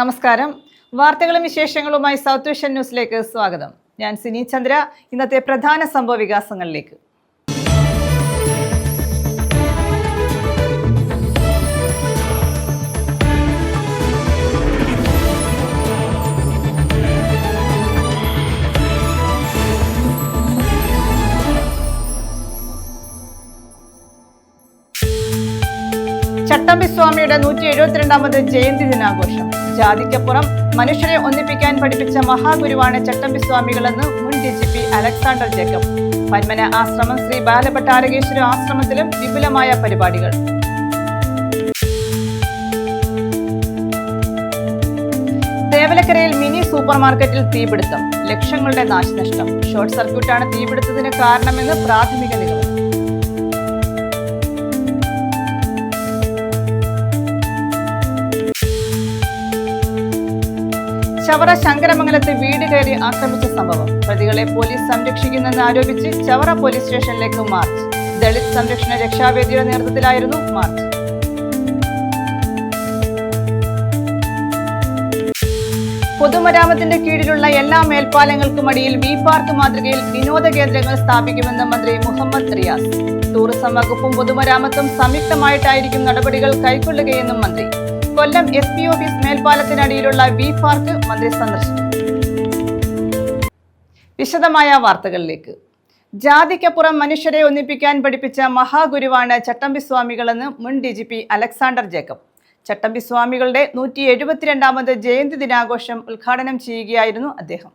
നമസ്കാരം. വാർത്തകളും വിശേഷങ്ങളുമായി സൗത്ത് വിഷൻ ന്യൂസിലേക്ക് സ്വാഗതം. ഞാൻ സിനി ചന്ദ്ര. ഇന്നത്തെ പ്രധാന സംഭവ വികാസങ്ങളിലേക്ക്. ചട്ടമ്പി സ്വാമിയുടെ 172ാമത് ജയന്തി ദിനാഘോഷം. ജാതിക്കപ്പുറം മനുഷ്യരെ ഒന്നിപ്പിക്കാൻ പഠിപ്പിച്ച മഹാഗുരുവാണ് ചട്ടമ്പി സ്വാമികളെന്ന് മുൻ DGP അലക്സാണ്ടർ ജേക്കബ്. പന്മന ആശ്രമം ശ്രീ ബാലഭട്ടാരകേശ്വര ആശ്രമത്തിലും വിപുലമായ പരിപാടികൾ. തേവലക്കരയിൽ മിനി സൂപ്പർ മാർക്കറ്റിൽ തീപിടുത്തം. ലക്ഷങ്ങളുടെ നാശനഷ്ടം. ഷോർട്ട് സർക്യൂട്ടാണ് തീപിടുത്തത്തിന് കാരണമെന്ന് പ്രാഥമിക നിഗമനം. ചവറ ശങ്കരമംഗലത്ത് വീട് കയറി ആക്രമിച്ച സംഭവം. പ്രതികളെ പോലീസ് സംരക്ഷിക്കുന്നെന്ന് ആരോപിച്ച് ചവറ പോലീസ് സ്റ്റേഷനിലേക്ക് മാർച്ച്. ദളിത് സംരക്ഷണ രക്ഷാവേദിയുടെ നേതൃത്വത്തിലായിരുന്നു മാർച്ച്. പൊതുമരാമത്തിന്റെ കീഴിലുള്ള എല്ലാ മേൽപ്പാലങ്ങൾക്കും അടിയിൽ വി പാർക്ക് മാതൃകയിൽ വിനോദ കേന്ദ്രങ്ങൾ സ്ഥാപിക്കുമെന്ന് മന്ത്രി മുഹമ്മദ് റിയാസ്. ടൂറിസം വകുപ്പും പൊതുമരാമത്തും സംയുക്തമായിട്ടായിരിക്കും നടപടികൾ കൈക്കൊള്ളുകയെന്നും മന്ത്രി. കൊല്ലം SP ഓഫീസ് മേൽപ്പാലത്തിനടിയിലുള്ള വി പാർക്ക് മന്ത്രി സന്ദർശിച്ചു. വിശദമായ വാർത്തകളിലേക്ക്. ജാതിക്കപ്പുറം മനുഷ്യരെ ഒന്നിപ്പിക്കാൻ പഠിപ്പിച്ച മഹാഗുരുവാണ് ചട്ടമ്പി സ്വാമികളെന്ന് മുൻ DGP അലക്സാണ്ടർ ജേക്കബ്. ചട്ടമ്പി സ്വാമികളുടെ 172ാമത് ജയന്തി ദിനാഘോഷം ഉദ്ഘാടനം ചെയ്യുകയായിരുന്നു അദ്ദേഹം.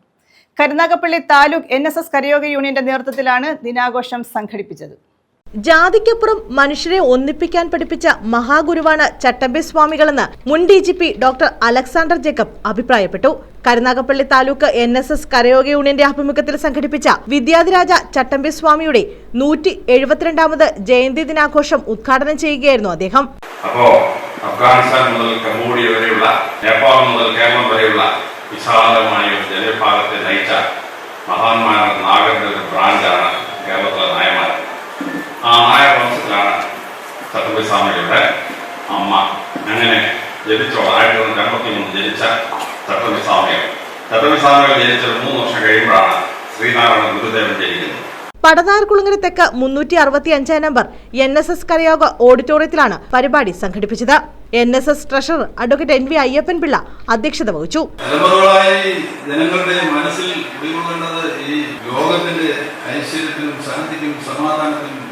കരുനാഗപ്പള്ളി താലൂക്ക് NSS കരയോഗ യൂണിയന്റെ നേതൃത്വത്തിലാണ് ദിനാഘോഷം സംഘടിപ്പിച്ചത്. ജാതിക്കപ്പുറം മനുഷ്യരെ ഒന്നിപ്പിക്കാൻ പഠിപ്പിച്ച മഹാഗുരുവാണ് ചട്ടമ്പി സ്വാമികളെന്ന് മുൻ DGP ഡോക്ടർ അലക്സാണ്ടർ ജേക്കബ് അഭിപ്രായപ്പെട്ടു. കരുനാഗപ്പള്ളി താലൂക്ക് NSS കരയോഗ യൂണിയന്റെ ആഭിമുഖ്യത്തിൽ സംഘടിപ്പിച്ച വിദ്യാധിരാജ ചട്ടമ്പി സ്വാമിയുടെ 172ാമത് ജയന്തി ദിനാഘോഷം ഉദ്ഘാടനം ചെയ്യുകയായിരുന്നു അദ്ദേഹം. അഫ്ഗാനിസ്ഥാൻ മുതൽ കംബോഡിയ വരെയുള്ള, നേപ്പാൾ മുതൽ കേരളം വരെയുള്ള വിശാലമായ ജനവിഭാഗത്തെ നയിച്ച മഹാന്മാരുടെ നാഗരുടെ ഒരു ബ്രാഞ്ചാണ് കേരളത്തിലെ നായന്മാർ. ആ നായർ വംശത്തിലാണ് ചട്ടമ്പി സ്വാമികളുടെ അമ്മ. അങ്ങനെ ജനിച്ചോ 1953 ജനിച്ച ചട്ടമ്പി സ്വാമികൾ ജനിച്ച 3 വർഷം കഴിയുമ്പോഴാണ് ശ്രീനാരായണ ഗുരുദേവൻ ജനിക്കുന്നത്. പടനാർകുളങ്ങര തെക്ക് 365 നമ്പർ NSS കരയോഗ ഓഡിറ്റോറിയത്തിലാണ് പരിപാടി സംഘടിപ്പിച്ചത്. NSS treasurer advocate NV Ayyappan Pillai അധ്യക്ഷത വഹിച്ചു. ജനങ്ങളുടെ മനസ്സിൽ കുടികൊള്ളുന്നത് ഈ ലോകത്തിന്റെ ഐശ്വര്യത്തിനും ശാന്തിക്കും സമാധാനത്തിനും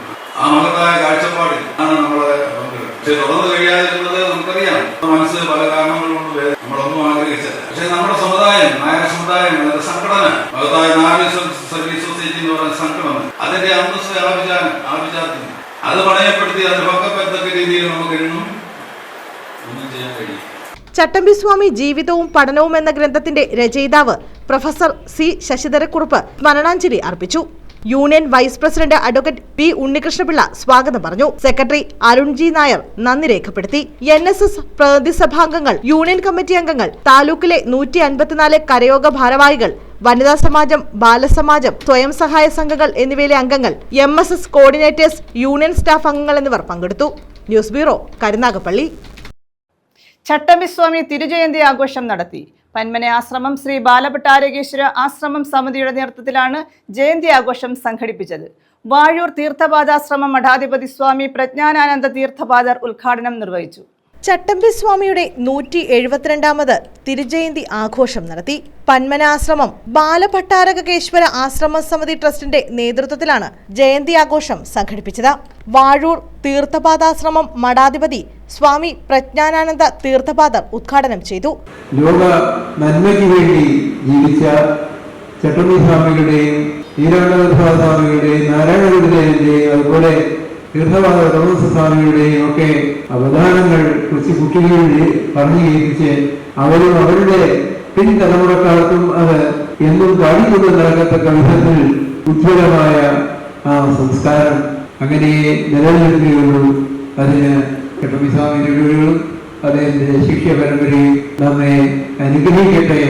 ആ മഹത്തായ കാഴ്ചപ്പാടിൽ ആണ് നമ്മളെ പക്ഷെ തുറന്നു കഴിയാതിരുന്നത് നമുക്കറിയാം. മനസ്സ് പല കാരണങ്ങളുകൊണ്ട് നമ്മളൊന്നും ആഗ്രഹിച്ചത്. പക്ഷെ നമ്മുടെ സമുദായം, നായക സമുദായം, സംഘടന, മഹത്തായ നായക സർവീസ് സൊസൈറ്റി എന്ന് പറയുന്ന സംഘടന, അതിന്റെ അന്തസ്സ് ആഭിജാത്യം അത് പണയപ്പെടുത്തി അത് പക്കത്തക്ക രീതിയിൽ നമുക്ക് ഒന്നും ചെയ്യാൻ കഴിയും. ചട്ടമ്പി സ്വാമി ജീവിതവും പഠനവും എന്ന ഗ്രന്ഥത്തിന്റെ രചയിതാവ് പ്രൊഫസർ C ശശിധരക്കുറുപ്പ് സ്മരണാഞ്ജലി അർപ്പിച്ചു. Union vice president advocate P Unnikrishnapillai സ്വാഗതം പറഞ്ഞു. സെക്രട്ടറി അരുൺ G നായർ നന്ദി രേഖപ്പെടുത്തി. NSS പ്രതിനിധി സഭാംഗങ്ങൾ, യൂണിയൻ കമ്മിറ്റി അംഗങ്ങൾ, താലൂക്കിലെ 154 കരയോഗ ഭാരവാഹികൾ, വനിതാ സമാജം, ബാലസമാജം, സ്വയം സഹായ സംഘങ്ങൾ എന്നിവയിലെ അംഗങ്ങൾ, MSS കോർഡിനേറ്റേഴ്സ്, യൂണിയൻ സ്റ്റാഫ് അംഗങ്ങൾ എന്നിവർ പങ്കെടുത്തു. News bureau, Karunagappally. ചട്ടമ്പി സ്വാമി തിരുജയന്തി ആഘോഷം നടത്തി. പന്മന ആശ്രമം ശ്രീ ബാലഭട്ടാരകേശ്വര ആശ്രമം സമിതിയുടെ നേതൃത്വത്തിലാണ് ജയന്തി ആഘോഷം സംഘടിപ്പിച്ചത്. വാഴൂർ തീർത്ഥപാദാശ്രമം മഠാധിപതി സ്വാമി പ്രജ്ഞാനാനന്ദ തീർത്ഥപാദർ ഉദ്ഘാടനം നിർവഹിച്ചു. ചട്ടമ്പി സ്വാമിയുടെ 172ാമത് തിരുജയന്തി ആഘോഷം നടത്തി. പന്മന ആശ്രമം ബാലഭട്ടാരകേശ്വര ആശ്രമ സമിതി ട്രസ്റ്റിന്റെ നേതൃത്വത്തിലാണ് ജയന്തി ആഘോഷം സംഘടിപ്പിച്ചത്. വാഴൂർ തീർത്ഥപാദാശ്രമം മഠാധിപതി സ്വാമി പ്രജ്ഞാനാനന്ദ തീർത്ഥപാദർ ഉദ്ഘാടനം ചെയ്തു. ലോക നന്മയ്ക്ക് വേണ്ടി ജീവിച്ച ചട്ടമ്പി സ്വാമികളുടെയും ഈരാണ്ടസ്വാമികളുടെയും നാരായണ ഗുരുദേവന്റെയും അതുപോലെ തീർത്ഥപാദ സ്വാമികളുടെയും ഒക്കെ അവദാനങ്ങൾ കൊച്ചു കുട്ടികളിൽ പറഞ്ഞു കേൾപ്പിച്ച് അവരും അവരുടെ പിൻതലമുറക്കാർക്കും അത് എന്നും പാടിക്കൊണ്ട് നടക്കത്തക്ക വിധത്തിൽ ഉജ്ജ്വലമായ ആ സംസ്കാരം അങ്ങനെ നിലനിൽക്കുകയുള്ളൂ. അതിന് ചട്ടമ്പി സ്വാമികളും അദ്ദേഹത്തിന്റെ ശിഷ്യ പരമ്പരയും നമ്മെ അനുഗ്രഹിക്കട്ടെ.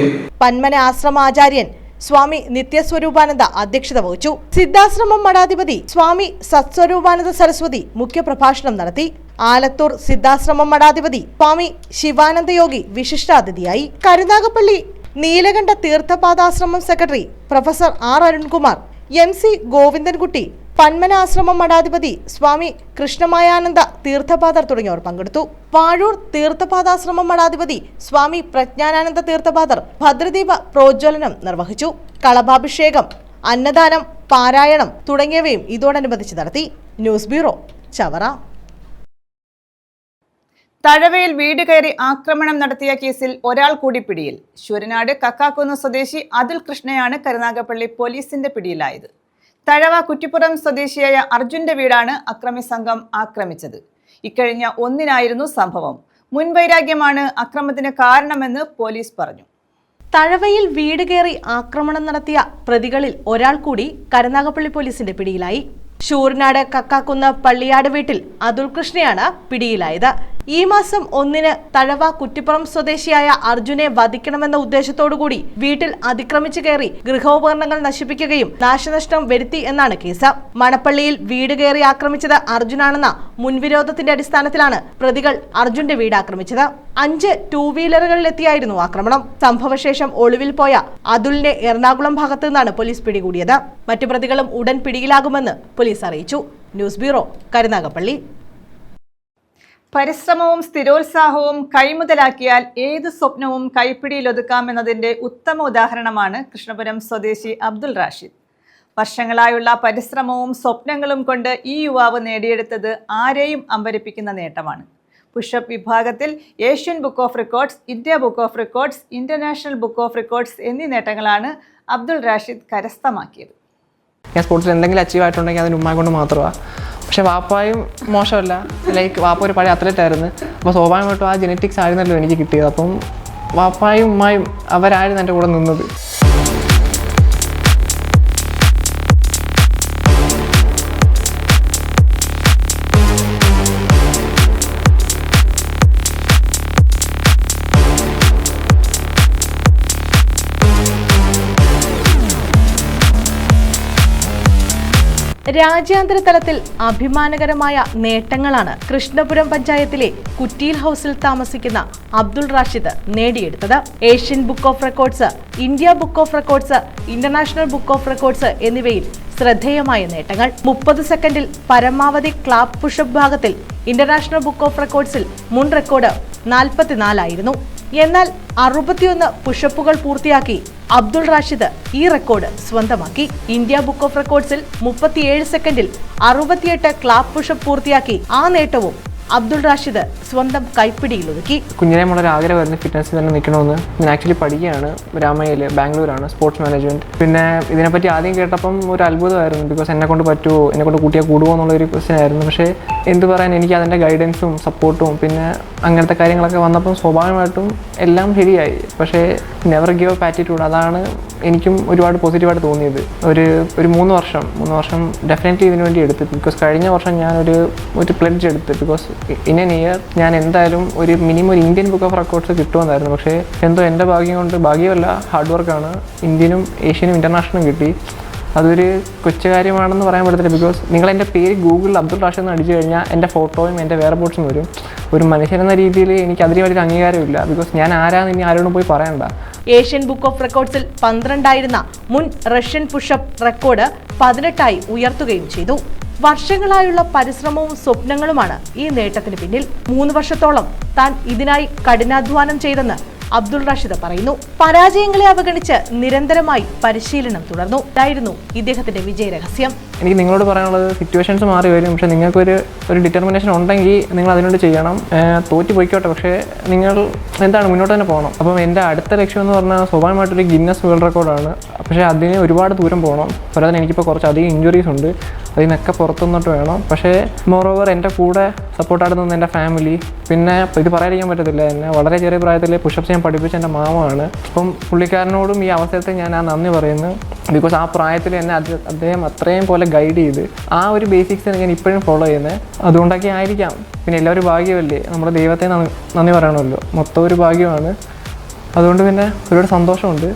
പന്മന ആശ്രമാചാര്യൻ സ്വാമി നിത്യസ്വരൂപാനന്ദ അധ്യക്ഷത വഹിച്ചു. സിദ്ധാശ്രമം മഠാധിപതി സ്വാമി സത്സ്വരൂപാനന്ദ സരസ്വതി മുഖ്യപ്രഭാഷണം നടത്തി. ആലത്തൂർ സിദ്ധാശ്രമം മഠാധിപതി സ്വാമി ശിവാനന്ദ യോഗി വിശിഷ്ടാതിഥിയായി. Karunagappally Neelakanta Theerthapadashramam secretary professor R Arunkumar, MC Govindankutty, Panmanashramam മഠാധിപതി സ്വാമി കൃഷ്ണമായാനന്ദ തീർത്ഥപാദർ തുടങ്ങിയവർ പങ്കെടുത്തു. വാഴൂർ തീർത്ഥപാദാശ്രമം മഠാധിപതി സ്വാമി പ്രജ്ഞാനാനന്ദ തീർത്ഥപാദർ ഭദ്രദീപ പ്രോജ്വലനം നിർവഹിച്ചു. കളഭാഭിഷേകം, അന്നദാനം, പാരായണം തുടങ്ങിയവയും ഇതോടനുബന്ധിച്ച് നടത്തി. News bureau, Chavara. തഴവയിൽ വീട് കയറി ആക്രമണം നടത്തിയ കേസിൽ ഒരാൾ കൂടി പിടിയിൽ. ശൂരനാട് കക്കാക്കുന്ന് സ്വദേശി അതുൽ കൃഷ്ണയാണ് കരുനാഗപ്പള്ളി പോലീസിന്റെ പിടിയിലായത്. തഴവ കുറ്റിപ്പുറം സ്വദേശിയായ അർജുന്റെ വീടാണ് അക്രമി സംഘം ആക്രമിച്ചത്. ഇക്കഴിഞ്ഞ 1-നായിരുന്നു സംഭവം. മുൻവൈരാഗ്യമാണ് അക്രമത്തിന് കാരണമെന്ന് പോലീസ് പറഞ്ഞു. തഴവയിൽ വീട് കയറി ആക്രമണം നടത്തിയ പ്രതികളിൽ ഒരാൾ കൂടി കരുനാഗപ്പള്ളി പോലീസിന്റെ പിടിയിലായി. ശൂരനാട് കക്കാക്കുന്ന് പള്ളിയാട് വീട്ടിൽ അതുൽ കൃഷ്ണയാണ് പിടിയിലായത്. ഈ മാസം 1-ന് തഴവ കുറ്റിപ്പുറം സ്വദേശിയായ അർജുനെ വധിക്കണമെന്ന ഉദ്ദേശത്തോടുകൂടി വീട്ടിൽ അതിക്രമിച്ചു കയറി ഗൃഹോപകരണങ്ങൾ നശിപ്പിക്കുകയും നാശനഷ്ടം വരുത്തി എന്നാണ് കേസ്. മണപ്പള്ളിയിൽ വീട് കയറി ആക്രമിച്ചത് അർജുനാണെന്ന മുൻവിരോധത്തിന്റെ അടിസ്ഥാനത്തിലാണ് പ്രതികൾ അർജുന്റെ വീട് ആക്രമിച്ചത്. 5 ടൂ-വീലറുകളിലെത്തിയായിരുന്നു ആക്രമണം. സംഭവശേഷം ഒളിവിൽ പോയ അതുലിനെ എറണാകുളം ഭാഗത്തു നിന്നാണ് പോലീസ് പിടികൂടിയത്. മറ്റു പ്രതികളും ഉടൻ പിടിയിലാകുമെന്ന് പോലീസ് അറിയിച്ചു. News bureau, Karunagappally. പരിശ്രമവും സ്ഥിരോത്സാഹവും കൈമുതലാക്കിയാൽ ഏത് സ്വപ്നവും കൈപ്പിടിയിലൊതുക്കാമെന്നതിൻ്റെ ഉത്തമ ഉദാഹരണമാണ് കൃഷ്ണപുരം സ്വദേശി അബ്ദുൾ റാഷിദ്. വർഷങ്ങളായുള്ള പരിശ്രമവും സ്വപ്നങ്ങളും കൊണ്ട് ഈ യുവാവ് നേടിയെടുത്തത് ആരെയും അമ്പരപ്പിക്കുന്ന നേട്ടമാണ്. പുഷപ്പ് വിഭാഗത്തിൽ Asian book of records, India book of records, international book of records എന്നീ നേട്ടങ്ങളാണ് അബ്ദുൾ റാഷിദ് കരസ്ഥമാക്കിയത്. ഞാൻ സ്പോർട്സിൽ എന്തെങ്കിലും അച്ചീവ് ആയിട്ടുണ്ടെങ്കിൽ അതിന് ഉമ്മയെ കൊണ്ട് മാത്രമാണ്. പക്ഷെ വാപ്പായും മോശമല്ല, ലൈക്ക് വാപ്പ ഒരു പഴയ അത്ലറ്റ് ആയിരുന്നു. അപ്പോൾ സ്വാഭാവികമായിട്ടും ആ ജെനറ്റിക്സ് ആയിരുന്നല്ലോ എനിക്ക് കിട്ടിയത്. അപ്പം വാപ്പായും ഉമ്മായും അവരായിരുന്നു എൻ്റെ കൂടെ നിന്നത്. രാജ്യാന്തര തലത്തിൽ അഭിമാനകരമായ നേട്ടങ്ങളാണ് കൃഷ്ണപുരം പഞ്ചായത്തിലെ കുറ്റിയിൽ ഹൗസിൽ താമസിക്കുന്ന അബ്ദുൾ റാഷിദ് നേടിയെടുത്തത്. Asian book of records, India book of records, international book of records എന്നിവയിൽ ശ്രദ്ധേയമായ നേട്ടങ്ങൾ. 30 സെക്കൻഡിൽ പരമാവധി ക്ലാപ്പ് പുഷപ്പ് ഭാഗത്തിൽ ഇന്റർനാഷണൽ ബുക്ക് ഓഫ് റെക്കോർഡ്സിൽ മുൻ റെക്കോർഡ് 44 ആയിരുന്നു. എന്നാൽ 61 പുഷപ്പുകൾ പൂർത്തിയാക്കി അബ്ദുൾ റാഷിദ് ഈ റെക്കോർഡ് സ്വന്തമാക്കി. ഇന്ത്യ ബുക്ക് ഓഫ് റെക്കോർഡ്സിൽ 37 സെക്കൻഡിൽ 68 ക്ലാപ്പ് പുഷപ്പ് പൂർത്തിയാക്കി ആ നേട്ടവും അബ്ദുൾ റാഷിദ് സ്വന്തം കൈപ്പിടിയിൽ ഒതുക്കി. കുഞ്ഞിനെ വളരെ ആഗ്രഹമായിരുന്നു ഫിറ്റ്നസ്സിൽ തന്നെ നിൽക്കണമെന്ന്. ഞാൻ ആക്ച്വലി പഠിക്കുകയാണ് രാമയിൽ, ബാംഗ്ലൂരാണ്, സ്പോർട്സ് മാനേജ്മെൻറ്റ്. പിന്നെ ഇതിനെപ്പറ്റി ആദ്യം കേട്ടപ്പം ഒരു അത്ഭുതമായിരുന്നു. ബിക്കോസ് എന്നെ കൊണ്ട് പറ്റുമോ, എന്നെ കൊണ്ട് കൂട്ടിയാൽ കൂടുമോ എന്നുള്ളൊരു ക്വസ്റ്റ്യൻ ആയിരുന്നു. പക്ഷേ എന്ത് പറയാൻ, എനിക്ക് അതിൻ്റെ ഗൈഡൻസും സപ്പോർട്ടും പിന്നെ അങ്ങനത്തെ കാര്യങ്ങളൊക്കെ വന്നപ്പം സ്വാഭാവികമായിട്ടും എല്ലാം ശരിയായി. പക്ഷേ നെവർ ഗിവ് അപ്പ് ആറ്റിറ്റ്യൂഡ്, അതാണ് എനിക്കും ഒരുപാട് പോസിറ്റീവായിട്ട് തോന്നിയത്. ഒരു 3 വർഷം ഡെഫിനറ്റ്ലി ഇതിനു വേണ്ടി എടുത്തു. ബിക്കോസ് കഴിഞ്ഞ വർഷം ഞാനൊരു പ്ലെഡ്ജ് എടുത്ത്. ബിക്കോസ് ഇൻ എൻ ഇയർ ഞാൻ എന്തായാലും മിനിമം ഒരു ഇന്ത്യൻ ബുക്ക് ഓഫ് റെക്കോർഡ്സ് കിട്ടുമെന്നായിരുന്നു. പക്ഷേ എന്തോ എൻ്റെ ഭാഗ്യം കൊണ്ട്, ഭാഗ്യമല്ല ഹാർഡ് വർക്കാണ്, ഇന്ത്യനും ഏഷ്യനും ഇൻ്റർനാഷണലും കിട്ടി. അതൊരു കൊച്ചു കാര്യമാണെന്ന് പറയാൻ പറ്റത്തില്ല. ബിക്കോസ് നിങ്ങൾ എൻ്റെ പേര് ഗൂഗിളിൽ അബ്ദുൾ റാഷിദ് എന്ന് അടിച്ചു കഴിഞ്ഞാൽ എൻ്റെ ഫോട്ടോയും എൻ്റെ വേറെ ബോട്ട്സും വരും. ഒരു മനുഷ്യനെന്ന രീതിയിൽ എനിക്ക് അതിന് വലിയ അംഗീകാരമില്ല. ബിക്കോസ് ഞാൻ ആരാന്ന് ഇനി ആരോടും പോയി പറയണ്ട. ഏഷ്യൻ ബുക്ക് ഓഫ് റെക്കോർഡ്സിൽ 12 ആയിരുന്ന മുൻ റഷ്യൻ പുഷപ്പ് റെക്കോർഡ് 18 ഉയർത്തുകയും ചെയ്തു. വർഷങ്ങളായുള്ള പരിശ്രമവും സ്വപ്നങ്ങളുമാണ് ഈ നേട്ടത്തിന് പിന്നിൽ. 3 വർഷത്തോളം താൻ ഇതിനായി കഠിനാധ്വാനം ചെയ്തെന്ന് അബ്ദുൾ റാഷിദ് പറയുന്നു. പരാജയങ്ങളെ അവഗണിച്ച് നിരന്തരമായി പരിശീലനം തുടർന്നു. ഇതായിരുന്നു ഇദ്ദേഹത്തിന്റെ വിജയരഹസ്യം. എനിക്ക് നിങ്ങളോട് പറയാനുള്ളത്, സിറ്റുവേഷൻസ് മാറി വരും, പക്ഷേ നിങ്ങൾക്കൊരു ഡിറ്റർമിനേഷൻ ഉണ്ടെങ്കിൽ നിങ്ങൾ അതിനോട് ചെയ്യണം. തോറ്റ് പോയിക്കോട്ടെ, പക്ഷേ നിങ്ങൾ എന്താണ് മുന്നോട്ട് തന്നെ പോകണം. അപ്പം എൻ്റെ അടുത്ത ലക്ഷ്യം എന്ന് പറഞ്ഞാൽ സ്വാഭാവികമായിട്ടൊരു ഗിന്നസ് വേൾഡ് റെക്കോർഡാണ്. പക്ഷേ അതിന് ഒരുപാട് ദൂരം പോകണം. പോരാതെ എനിക്കിപ്പോൾ കുറച്ചധികം ഇഞ്ചുറീസ് ഉണ്ട്, അതിൽ നിന്നൊക്കെ പുറത്തുനിന്നിട്ട് വേണം. പക്ഷേ മോറോവർ എൻ്റെ കൂടെ സപ്പോർട്ടായിട്ട് നിന്ന് എൻ്റെ ഫാമിലി, പിന്നെ ഇത് പറയാതിരിക്കാൻ പറ്റത്തില്ല, എന്നെ വളരെ ചെറിയ പ്രായത്തിൽ പുഷപ്സ് ഞാൻ പഠിപ്പിച്ച എൻ്റെ മാമയാണ്. അപ്പം പുള്ളിക്കാരനോടും ഈ അവസരത്തിൽ ഞാൻ നന്ദി പറയുന്നു. ബിക്കോസ് ആ പ്രായത്തിൽ എന്നെ അദ്ദേഹം അത്രയും പോലെ ഗൈഡ് ചെയ്ത് ആ ഒരു ബേസിക്സ് ഞാൻ ഇപ്പോഴും ഫോളോ ചെയ്യുന്നത്. അതുകൊണ്ടൊക്കെ ആയിരിക്കാം. പിന്നെ എല്ലാവരും ഭാഗ്യമല്ലേ, നമ്മുടെ ദൈവത്തെ നന്ദി പറയണമല്ലോ, മൊത്തം ഒരു ഭാഗ്യമാണ്. അതുകൊണ്ട് പിന്നെ ഒരുപാട് സന്തോഷമുണ്ട്.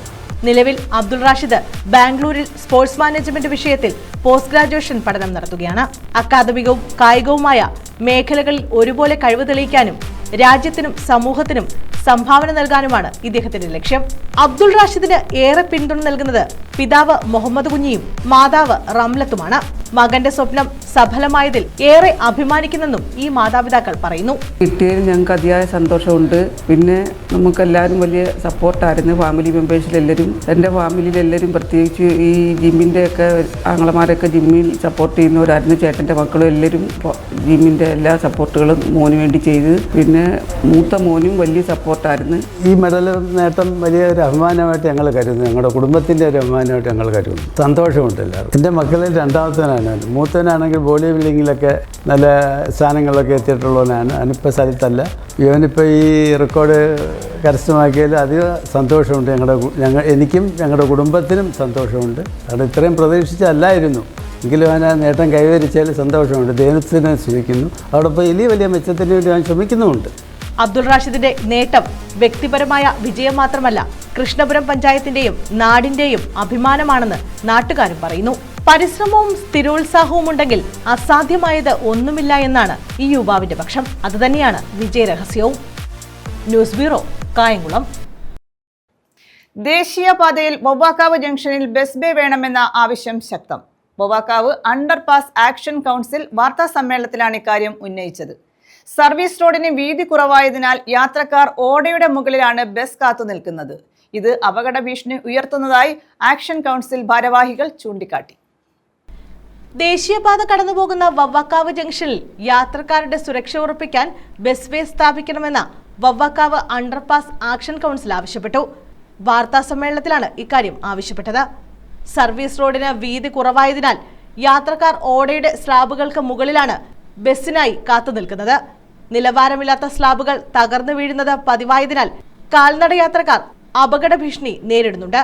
നിലവിൽ അബ്ദുൾ റാഷിദ് ബാംഗ്ലൂരിൽ സ്പോർട്സ് മാനേജ്മെന്റ് വിഷയത്തിൽ പോസ്റ്റ് ഗ്രാജുവേഷൻ പഠനം നടത്തുകയാണ്. അക്കാദമികവും കായികവുമായ മേഖലകളിൽ ഒരുപോലെ കഴിവ് തെളിയിക്കാനും രാജ്യത്തിനും സമൂഹത്തിനും സംഭാവന നൽകാനുമാണ് ഇദ്ദേഹത്തിന്റെ ലക്ഷ്യം. അബ്ദുൾ റാഷിദിന് ഏറെ പിന്തുണ നൽകുന്നത് പിതാവ് മുഹമ്മദ് കുഞ്ഞിയും മാതാവ് റംലത്തുമാണ്. മകന്റെ സ്വപ്നം സഫലമായതിൽ ഏറെ അഭിമാനിക്കുന്നെന്നും ഈ മാതാപിതാക്കൾ പറയുന്നു. കിട്ടിയതിൽ ഞങ്ങൾക്ക് അതിയായ സന്തോഷമുണ്ട്. പിന്നെ നമുക്കെല്ലാവരും വലിയ സപ്പോർട്ടായിരുന്നു. ഫാമിലി മെമ്പേഴ്സിലെല്ലാവരും, എൻ്റെ ഫാമിലിയിലെല്ലാവരും, പ്രത്യേകിച്ച് ഈ ജിമ്മിൻ്റെ ഒക്കെ ആങ്ങളമാരൊക്കെ ജിമ്മിൽ സപ്പോർട്ട് ചെയ്യുന്നവരായിരുന്നു. ചേട്ടൻ്റെ മക്കളും എല്ലാവരും ജിമ്മിൻ്റെ എല്ലാ സപ്പോർട്ടുകളും മോന് വേണ്ടി ചെയ്ത്. പിന്നെ മൂത്ത മോനും വലിയ സപ്പോർട്ടായിരുന്നു. ഈ മെഡൽ നേട്ടം വലിയൊരു അഭിമാനമായിട്ട് ഞങ്ങൾ കരുതുന്നു. ഞങ്ങളുടെ കുടുംബത്തിൻ്റെ ഒരു അഭിമാനമായിട്ട് ഞങ്ങൾ കരുതുന്നു. സന്തോഷമുണ്ട് എല്ലാവരും. എൻ്റെ മക്കളിൽ രണ്ടാമത്തവനാണ്. മൂത്തവനാണെങ്കിൽ ബോഡി ബിൽഡിങ്ങിലൊക്കെ നല്ല സ്ഥാനങ്ങളിലൊക്കെ എത്തിയിട്ടുള്ളവനാണ്. അവനിപ്പോൾ സ്ഥലത്തല്ല. ഇവനിപ്പോൾ ഈ റെക്കോർഡ് കരസ്ഥമാക്കിയതിൽ അധികം സന്തോഷമുണ്ട്. എനിക്കും ഞങ്ങളുടെ കുടുംബത്തിനും സന്തോഷമുണ്ട്. കാരണം ഇത്രയും പ്രതീക്ഷിച്ചല്ലായിരുന്നു, എങ്കിലും അവൻ ആ നേട്ടം കൈവരിച്ചതിൽ സന്തോഷമുണ്ട്. ദൈവത്തിനെ സ്തുതിക്കുന്നു. അതോടൊപ്പം ഇനി വലിയ മെച്ചത്തിന് വേണ്ടി അവൻ ശ്രമിക്കുന്നുമുണ്ട്. അബ്ദുൾ റാഷിദിന്റെ നേട്ടം വ്യക്തിപരമായ വിജയം മാത്രമല്ല, കൃഷ്ണപുരം പഞ്ചായത്തിന്റെയും നാടിന്റെയും അഭിമാനമാണെന്ന് നാട്ടുകാരും പറയുന്നു. പരിശ്രമവും സ്ഥിരോത്സാഹവും ഉണ്ടെങ്കിൽ അസാധ്യമായത് ഒന്നുമില്ല എന്നാണ് ഈ യുവാവിന്റെ പക്ഷം. അതുതന്നെയാണ് വിജയരഹസ്യവും. News bureau, Kayamkulam. ദേശീയപാതയിൽ വവ്വാക്കാവ് ജംഗ്ഷനിൽ ബസ് ബേ വേണമെന്ന ആവശ്യം ശക്തം. വവ്വാക്കാവ് അണ്ടർപാസ് ആക്ഷൻ കൗൺസിൽ വാർത്താ സമ്മേളനത്തിലാണ് ഇക്കാര്യം ഉന്നയിച്ചത്. സർവീസ് റോഡിന് വീതി കുറവായതിനാൽ യാത്രക്കാർ ഓടയുടെ മുകളിലാണ് ബസ് കാത്തു നിൽക്കുന്നത്. ഇത് അപകട ഭീഷണി ഉയർത്തുന്നതായി ആക്ഷൻ കൗൺസിൽ ഭാരവാഹികൾ ചൂണ്ടിക്കാട്ടി. ദേശീയപാത കടന്നുപോകുന്ന വവ്വാക്കാവ് ജംഗ്ഷനിൽ യാത്രക്കാരുടെ സുരക്ഷ ഉറപ്പിക്കാൻ ബസ് ബേ സ്ഥാപിക്കണമെന്ന വവ്വാക്കാവ് അണ്ടർപാസ് ആക്ഷൻ കൗൺസിൽ ആവശ്യപ്പെട്ടു. വാർത്താ സമ്മേളനത്തിലാണ് ഇക്കാര്യം ആവശ്യപ്പെട്ടത്. സർവീസ് റോഡിന് വീതി കുറവായതിനാൽ യാത്രക്കാർ ഓടയുടെ സ്ലാബുകൾക്ക് മുകളിലാണ് ബസ്സിനായി കാത്തുനിൽക്കുന്നത്. നിലവാരമില്ലാത്ത സ്ലാബുകൾ തകർന്നു വീഴുന്നത് പതിവായതിനാൽ കാൽനട യാത്രക്കാർ അപകട ഭീഷണി നേരിടുന്നുണ്ട്.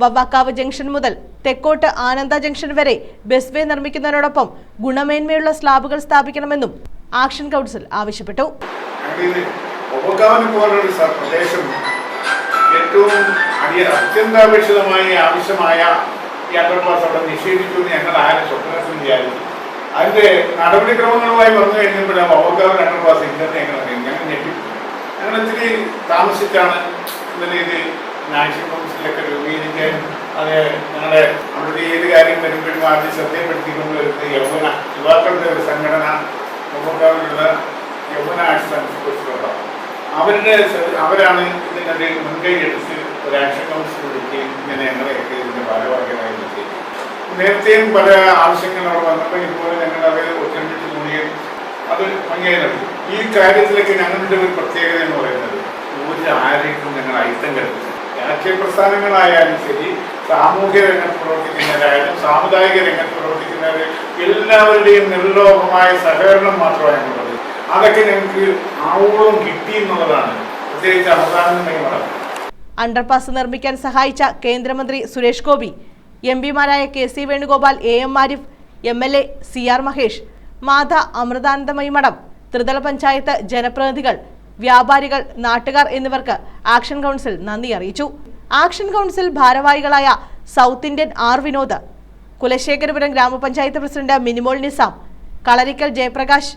വവ്വാക്കാവ് ജംഗ്ഷൻ മുതൽ തെക്കോട്ട് ആനന്ദ ജംഗ്ഷൻ വരെ ബസ് ബേ നിർമ്മിക്കുന്നതിനോടൊപ്പം ഗുണമേന്മയുള്ള സ്ലാബുകൾ സ്ഥാപിക്കണമെന്നും ആക്ഷൻ കൗൺസിൽ ആവശ്യപ്പെട്ടു. ഏറ്റവും അത്യന്താപേക്ഷിതമായി ആവശ്യമായ അണ്ടർപാസ് അവിടെ നിഷേധിച്ചു എന്ന് ഞങ്ങൾ ആരും സ്വപ്നത്തിൽ വിചാരിച്ചു. അതിന്റെ നടപടിക്രമങ്ങളുമായി വന്നു കഴിഞ്ഞപ്പോഴാണ് വവ്വാക്കാവ് അണ്ടർപാസ് ഇല്ലെന്ന് ഞങ്ങൾ ഞെട്ടി. ഞങ്ങൾ ഇത്തിരി താമസിച്ചാണ് ഇന്നലെ ഇത് നാഷണൽ കൗൺസിലൊക്കെ രൂപീകരിക്കാൻ. അത് ഞങ്ങളുടെ അവിടുത്തെ ഏത് കാര്യം വരുമ്പോഴും ആദ്യം ശ്രദ്ധയപ്പെടുത്തിക്കൊണ്ട് വരുന്നത് യുവാക്കളുടെ ഒരു സംഘടന വവ്വാക്കാവിലുള്ള യൗവന ആർട്സ് ആൻഡ് സ്പോർട്സ് ക്ലബ്ബാണ്. അവരാണ് ഇതിനൊരു മുൻകൈ എടുത്ത് ഒരു ആക്ഷൻ കൗൺസിൽ വിളിക്കുകയും ഇങ്ങനെ ഞങ്ങളെയൊക്കെ ഇതിൻ്റെ ഭാരവാഹികളായി നിർത്തി. നേരത്തെയും പല ആവശ്യങ്ങളോട് വന്നപ്പോൾ ഇതുപോലെ ഞങ്ങൾ അവർ ഒറ്റമിട്ട് കൂടിയും അത് ഭംഗിയായി നടത്തി. ഈ കാര്യത്തിലൊക്കെ ഞങ്ങളുടെ ഒരു പ്രത്യേകത എന്ന് പറയുന്നത് ഒരു ആരെയും ഞങ്ങൾ അയിത്തം കരുതുന്നത്. രാഷ്ട്രീയ പ്രസ്ഥാനങ്ങളായാലും ശരി, സാമൂഹ്യ രംഗത്ത് പ്രവർത്തിക്കുന്നവരായാലും സാമുദായിക രംഗത്ത് പ്രവർത്തിക്കുന്നവർ എല്ലാവരുടെയും നിർലോഭമായ സഹകരണം മാത്രമാണ് ഞങ്ങളുള്ളത്. അതൊക്കെ ഞങ്ങൾക്ക് ആവോളം കിട്ടി എന്നുള്ളതാണ് പ്രത്യേകിച്ച് അവസാനം. അണ്ടർപാസ് നിർമ്മിക്കാൻ സഹായിച്ച കേന്ദ്രമന്ത്രി Suresh Gopi, എംപിമാരായ KC Venugopal, AM Arif, MLA CR Mahesh, Madha Amritanandamayi മഠം, ത്രിതല പഞ്ചായത്ത് ജനപ്രതിനിധികൾ, വ്യാപാരികൾ, നാട്ടുകാർ എന്നിവർക്ക് ആക്ഷൻ കൗൺസിൽ നന്ദി അറിയിച്ചു. ആക്ഷൻ കൗൺസിൽ ഭാരവാഹികളായ south Indian R Vinod, Kulasekharapuram grama panchayat president Minimol Nizam, Kalarikkal Jayaprakash,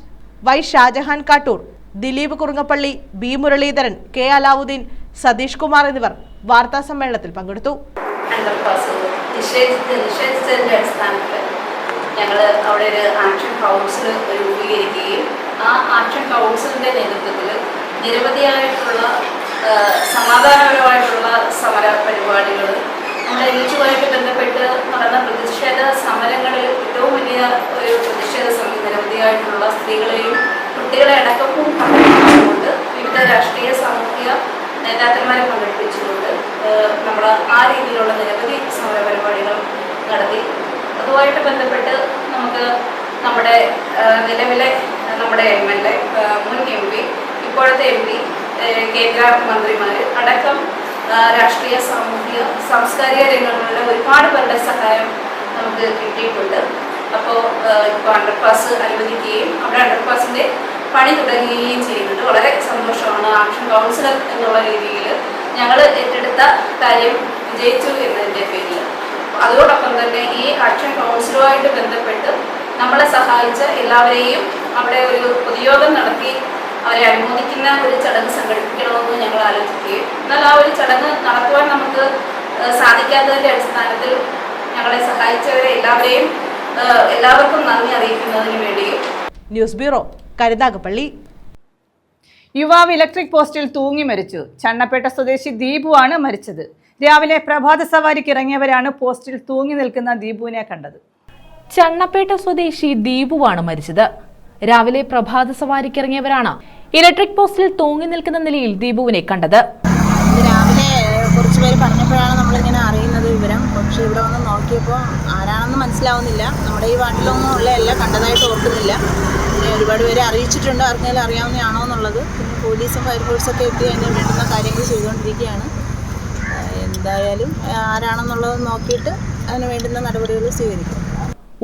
Y Shajahan Kattoor, Dileep Kurungappally, B Muraleedharan, K Alavudeen, Satheesh Kumar എന്നിവർ വാർത്താ സമ്മേളനത്തിൽ പങ്കെടുത്തു. നിഷേധിച്ചതിൻ്റെ അടിസ്ഥാനത്തിൽ ഞങ്ങൾ അവിടെ ഒരു ആക്ഷൻ കൗൺസിൽ രൂപീകരിക്കുകയും ആ ആക്ഷൻ കൗൺസിലിൻ്റെ നേതൃത്വത്തിൽ നിരവധിയായിട്ടുള്ള സമാധാനപരമായിട്ടുള്ള സമര പരിപാടികൾ നമ്മുടെ എഴുത്തുമായിട്ട് ബന്ധപ്പെട്ട് നടന്ന പ്രതിഷേധ സമരങ്ങളിൽ ഏറ്റവും വലിയ ഒരു പ്രതിഷേധ സമരം നിരവധിയായിട്ടുള്ള സ്ത്രീകളെയും കുട്ടികളെ അടക്കവും പങ്കെടുപ്പിച്ചുകൊണ്ട് വിവിധ രാഷ്ട്രീയ സാമൂഹിക നേതാക്കന്മാരെ പങ്കെടുപ്പിച്ചുകൊണ്ട് നമ്മൾ ആ രീതിയിലുള്ള നിരവധി സമര പരിപാടികൾ നടത്തി. അതുമായിട്ട് ബന്ധപ്പെട്ട് നമുക്ക് നമ്മുടെ നിലവിലെ നമ്മുടെ MLA, മുൻ MP, ഇപ്പോഴത്തെ MP, കേന്ദ്ര മന്ത്രിമാർ അടക്കം രാഷ്ട്രീയ സാമൂഹിക സാംസ്കാരിക രംഗങ്ങളിലെ ഒരുപാട് പേരുടെ സഹായം നമുക്ക് കിട്ടിയിട്ടുണ്ട്. അപ്പോൾ ഇപ്പോൾ അണ്ടർപാസ് അനുവദിക്കുകയും അവിടെ അണ്ടർപാസിൻ്റെ പണി തുടങ്ങുകയും ചെയ്യുന്നുണ്ട്. വളരെ സന്തോഷമാണ്. ആക്ഷൻ കൗൺസിലർ എന്നുള്ള രീതിയിൽ ഞങ്ങൾ ഏറ്റെടുത്ത കാര്യം വിജയിച്ചു എന്നതിൻ്റെ പേരിൽ. അതോടൊപ്പം തന്നെ ഈ ആക്ഷൻ കൗൺസിലുമായിട്ട് ബന്ധപ്പെട്ട് നമ്മളെ സഹായിച്ച എല്ലാവരെയും അവിടെ ഒരു പൊതുയോഗം നടത്തി അവരെ അനുമോദിക്കുന്ന ഒരു ചടങ്ങ് സംഘടിപ്പിക്കണമെന്ന് ഞങ്ങൾ ആലോചിക്കുകയും എന്നാൽ ആ ഒരു ചടങ്ങ് നടത്തുവാൻ നമുക്ക് സാധിക്കാത്തതിൻ്റെ അടിസ്ഥാനത്തിൽ ഞങ്ങളെ സഹായിച്ചവരെ എല്ലാവർക്കും നന്ദി അറിയിക്കുന്നതിന് വേണ്ടിയും. News bureau, Karunagappally. യുവാവ് ഇലക്ട്രിക് പോസ്റ്റിൽ തൂങ്ങി മരിച്ചു. ചണ്ണപ്പേട്ട സ്വദേശി ദീപുവാണ് മരിച്ചത്. രാവിലെ പ്രഭാത സവാരിക്ക് ഇറങ്ങിയവരാണ് പോസ്റ്റിൽ തൂങ്ങി നിൽക്കുന്ന ദീപുവിനെ കണ്ടത്. ചണ്ണപ്പേട്ട സ്വദേശി ദീപുവാണ് മരിച്ചത്. രാവിലെ പ്രഭാത സവാരിക്ക് ഇറങ്ങിയവരാണ് ഇലക്ട്രിക് പോസ്റ്റിൽ തൂങ്ങി നിൽക്കുന്ന നിലയിൽ ദീപുവിനെ കണ്ടത്. രാവിലെ കുറച്ച് പേര് പറഞ്ഞപ്പോഴാണ് നമ്മളിങ്ങനെ അറിയുന്നത് വിവരം. പക്ഷേ ഇവിടെ വന്ന് നോക്കിയപ്പോൾ ആരാണെന്ന് മനസ്സിലാവുന്നില്ല. നമ്മുടെ ഈ വാർഡിലൊന്നും ഉള്ളതല്ല, കണ്ടതായിട്ട് ഓർക്കുന്നില്ല. പിന്നെ ഒരുപാട് പേരെ അറിയിച്ചിട്ടുണ്ട്, ആർക്കെങ്കിലും അറിയാവുന്നതാണോ എന്നുള്ളത്. പിന്നെ പോലീസും ഫയർഫോഴ്സൊക്കെ എത്തി അതിന് വേണ്ടുന്ന കാര്യങ്ങൾ ചെയ്തുകൊണ്ടിരിക്കുകയാണ്. എന്തായാലും ആരാണെന്നുള്ളത് നോക്കിയിട്ട് അതിന് വേണ്ടുന്ന നടപടികൾ സ്വീകരിക്കും.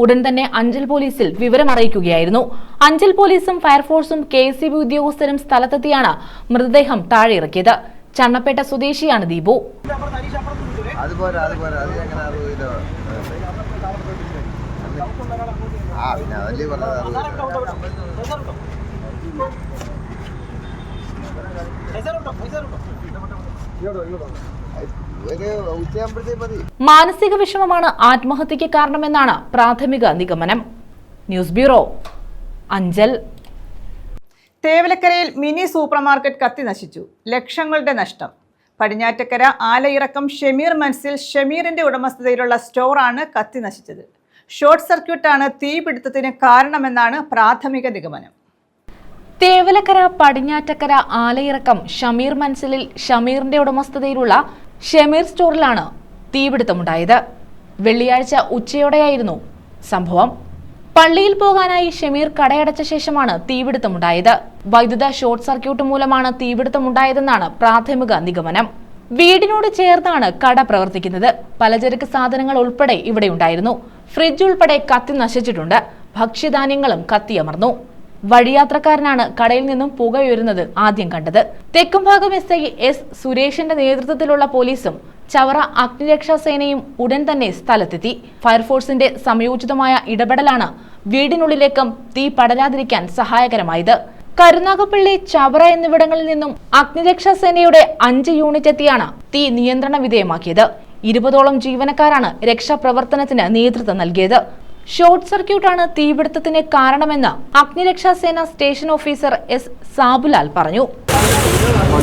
ഉടൻ തന്നെ അഞ്ചൽ പോലീസിൽ വിവരം അറിയിക്കുകയായിരുന്നു. അഞ്ചൽ പോലീസും ഫയർഫോഴ്സും KSEB ഉദ്യോഗസ്ഥരും സ്ഥലത്തെത്തിയാണ് മൃതദേഹം താഴെ ഇറക്കിയത്. ചണ്ണപ്പേട്ട സ്വദേശിയാണ് ദീപു. മാനസിക വിഷമമാണ് ആത്മഹത്യക്ക് കാരണമെന്നാണ് പ്രാഥമിക നിഗമനം. News bureau, Anchal. തേവലക്കരയിൽ മിനി സൂപ്പർ മാർക്കറ്റ് കത്തി നശിച്ചു. ലക്ഷങ്ങളുടെ നഷ്ടം. പടിഞ്ഞാറ്റക്കര ആലയിറക്കം ഷമീർ മൻസിൽ ഷമീറിന്റെ ഉടമസ്ഥതയിലുള്ള സ്റ്റോറാണ് കത്തി നശിച്ചത്. ഷോർട്ട് സർക്യൂട്ടാണ് തീപിടുത്തത്തിന് കാരണമെന്നാണ് പ്രാഥമിക നിഗമനം. തേവലക്കര പടിഞ്ഞാറ്റക്കര ആലയിറക്കം ഷമീർ മൻസിലിൽ ഷമീറിന്റെ ഉടമസ്ഥതയിലുള്ള ഷമീർ സ്റ്റോറിലാണ് തീപിടുത്തമുണ്ടായത്. വെള്ളിയാഴ്ച ഉച്ചയോടെയായിരുന്നു സംഭവം. പള്ളിയിൽ പോകാനായി ഷമീർ കടയടച്ച ശേഷമാണ് തീപിടുത്തമുണ്ടായത്. വൈദ്യുത ഷോർട്ട് സർക്യൂട്ട് മൂലമാണ് തീപിടുത്തമുണ്ടായതെന്നാണ് പ്രാഥമിക നിഗമനം. വീടിനോട് ചേർന്നാണ് കട പ്രവർത്തിക്കുന്നത്. പലചരക്ക് സാധനങ്ങൾ ഉൾപ്പെടെ ഇവിടെ ഉണ്ടായിരുന്നു. ഫ്രിഡ്ജ് ഉൾപ്പെടെ കത്തി നശിച്ചിട്ടുണ്ട്. ഭക്ഷ്യധാന്യങ്ങളും കത്തിയമർന്നു. വഴിയാത്രക്കാരനാണ് കടയിൽ നിന്നും പുകയുയരുന്നത് ആദ്യം കണ്ടത്. തെക്കുംഭാഗം SI S സുരേഷിന്റെ നേതൃത്വത്തിലുള്ള പോലീസും ചവറ അഗ്നിരക്ഷാസേനയും ഉടൻ തന്നെ സ്ഥലത്തെത്തി. ഫയർഫോഴ്സിന്റെ സമയോചിതമായ ഇടപെടലാണ് വീടിനുള്ളിലേക്കും തീ പടരാതിരിക്കാൻ സഹായകരമായത്. കരുനാഗപ്പള്ളി, ചവറ എന്നിവിടങ്ങളിൽ നിന്നും അഗ്നിരക്ഷാസേനയുടെ 5 യൂണിറ്റ് എത്തിയാണ് തീ നിയന്ത്രണ വിധേയമാക്കിയത്. 20ഓളം ജീവനക്കാരാണ് രക്ഷാപ്രവർത്തനത്തിന് നേതൃത്വം നൽകിയത്. ഷോർട്ട് സർക്യൂട്ടാണ് തീപിടുത്തത്തിന് കാരണമെന്ന് അഗ്നിരക്ഷാസേന സ്റ്റേഷൻ ഓഫീസർ S സാബുലാൽ പറഞ്ഞു.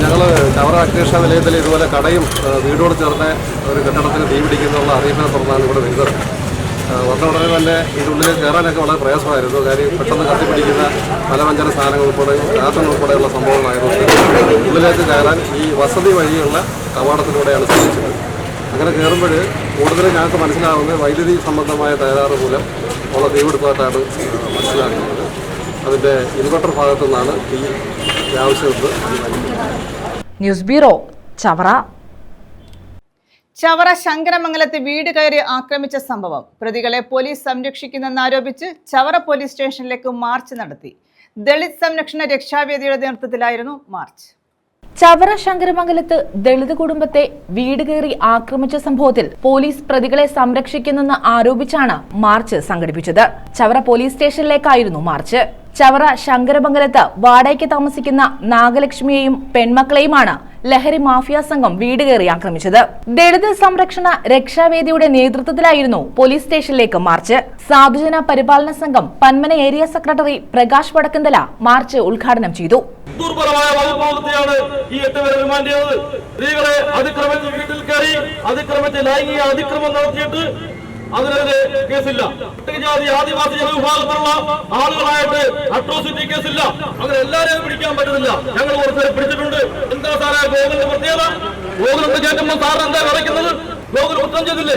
ഞങ്ങൾ ചവറ അഗ്നിരക്ഷാ നിലയത്തിൽ ഇതുപോലെ കടയും വീടോട് ചേർന്ന് ഒരു കെട്ടിടത്തിന് തീപിടിക്കുന്നുള്ള അറിയിപ്പിനെ തുടർന്നാണ് ഇവിടെ വരുന്നത്. വന്ന ഉടനെ തന്നെ ഇതിനുള്ളിൽ കയറാനൊക്കെ വളരെ പ്രയാസമായിരുന്നു. കാര്യം പെട്ടെന്ന് കത്തിപ്പിടിക്കുന്ന പലവ്യഞ്ജന സാധനങ്ങൾ ഉൾപ്പെടെ രാസങ്ങൾ ഉൾപ്പെടെയുള്ള സംഭവങ്ങളായതുകൊണ്ട് ഉള്ളിലേക്ക് കയറാൻ ഈ വസതി വഴിയുള്ള കവാടത്തിലൂടെയാണ് ശ്രമിച്ചത്. അങ്ങനെ കയറുമ്പോൾ കൂടുതലും ഞങ്ങൾക്ക് മനസ്സിലാവുന്നത് വൈദ്യുതി സംബന്ധമായ തകരാറ് മൂലം ഉള്ള തീപിടുത്തമായിട്ടാണ് മനസ്സിലാക്കുന്നത്. അതിൻ്റെ ഇൻവെർട്ടർ ഭാഗത്തു നിന്നാണ് ഈ ആവശ്യമുണ്ട്. News bureau, Chavara. ചവറ ശങ്കരമംഗലത്ത് വീട് കയറി ആക്രമിച്ച സംഭവം. പ്രതികളെ പോലീസ് സംരക്ഷിക്കുന്നെന്നാരോപിച്ച് ചവറ പോലീസ് സ്റ്റേഷനിലേക്ക് മാർച്ച് നടത്തി. ദളിത് സംരക്ഷണ രക്ഷാവേദിയുടെ നേതൃത്വത്തിലായിരുന്നു മാർച്ച്. ചവറ ശങ്കരമംഗലത്ത് ദളിത് കുടുംബത്തെ വീട് കയറി ആക്രമിച്ച സംഭവത്തിൽ പോലീസ് പ്രതികളെ സംരക്ഷിക്കുന്നെന്ന് ആരോപിച്ചാണ് മാർച്ച് സംഘടിപ്പിച്ചത്. ചവറ പോലീസ് സ്റ്റേഷനിലേക്കായിരുന്നു മാർച്ച്. ചവറ ശങ്കരമംഗലത്ത് വാടകയ്ക്ക് താമസിക്കുന്ന നാഗലക്ഷ്മിയെയും പെൺമക്കളെയുമാണ് ലഹരി മാഫിയ സംഘം വീട് കയറി ആക്രമിച്ചത്. ദളിത് സംരക്ഷണ രക്ഷാവേദിയുടെ നേതൃത്വത്തിലായിരുന്നു പോലീസ് സ്റ്റേഷനിലേക്ക് മാർച്ച്. സാധുജന പരിപാലന സംഘം Panmana area secretary Prakash Vadakkanthala March ഉദ്ഘാടനം ചെയ്തു. ദുർബലമായ വകുപ്പുകളെയാണ് ഈ 8 പേരെ റിമാൻഡ് ചെയ്തത്. സ്ത്രീകളെ അതിക്രമിച്ച് വീട്ടിൽ കയറി അതിക്രമിച്ച് ലൈംഗിക അതിക്രമം നടത്തിയിട്ട് അതിനെതിരെ കേസില്ല. പട്ടികജാതി ആദിവാസി ജനവിഭാഗത്തിലുള്ള ആളുകളായിട്ട് അട്രോസിറ്റി കേസില്ല. അങ്ങനെ എല്ലാവരെയും പിടിക്കാൻ പറ്റുന്നില്ല. ഞങ്ങൾ കുറച്ചുപേരെ പിടിച്ചിട്ടുണ്ട്. എന്താ സാറേ ഗോകുലിന്റെ പ്രത്യേകത? ഗോകുലിന്റെ കേൾക്കുമ്പോൾ സാറിന് എന്താ വിറയ്ക്കുന്നത്? ഗോകുൽ കുറ്റം ചെയ്തില്ലേ?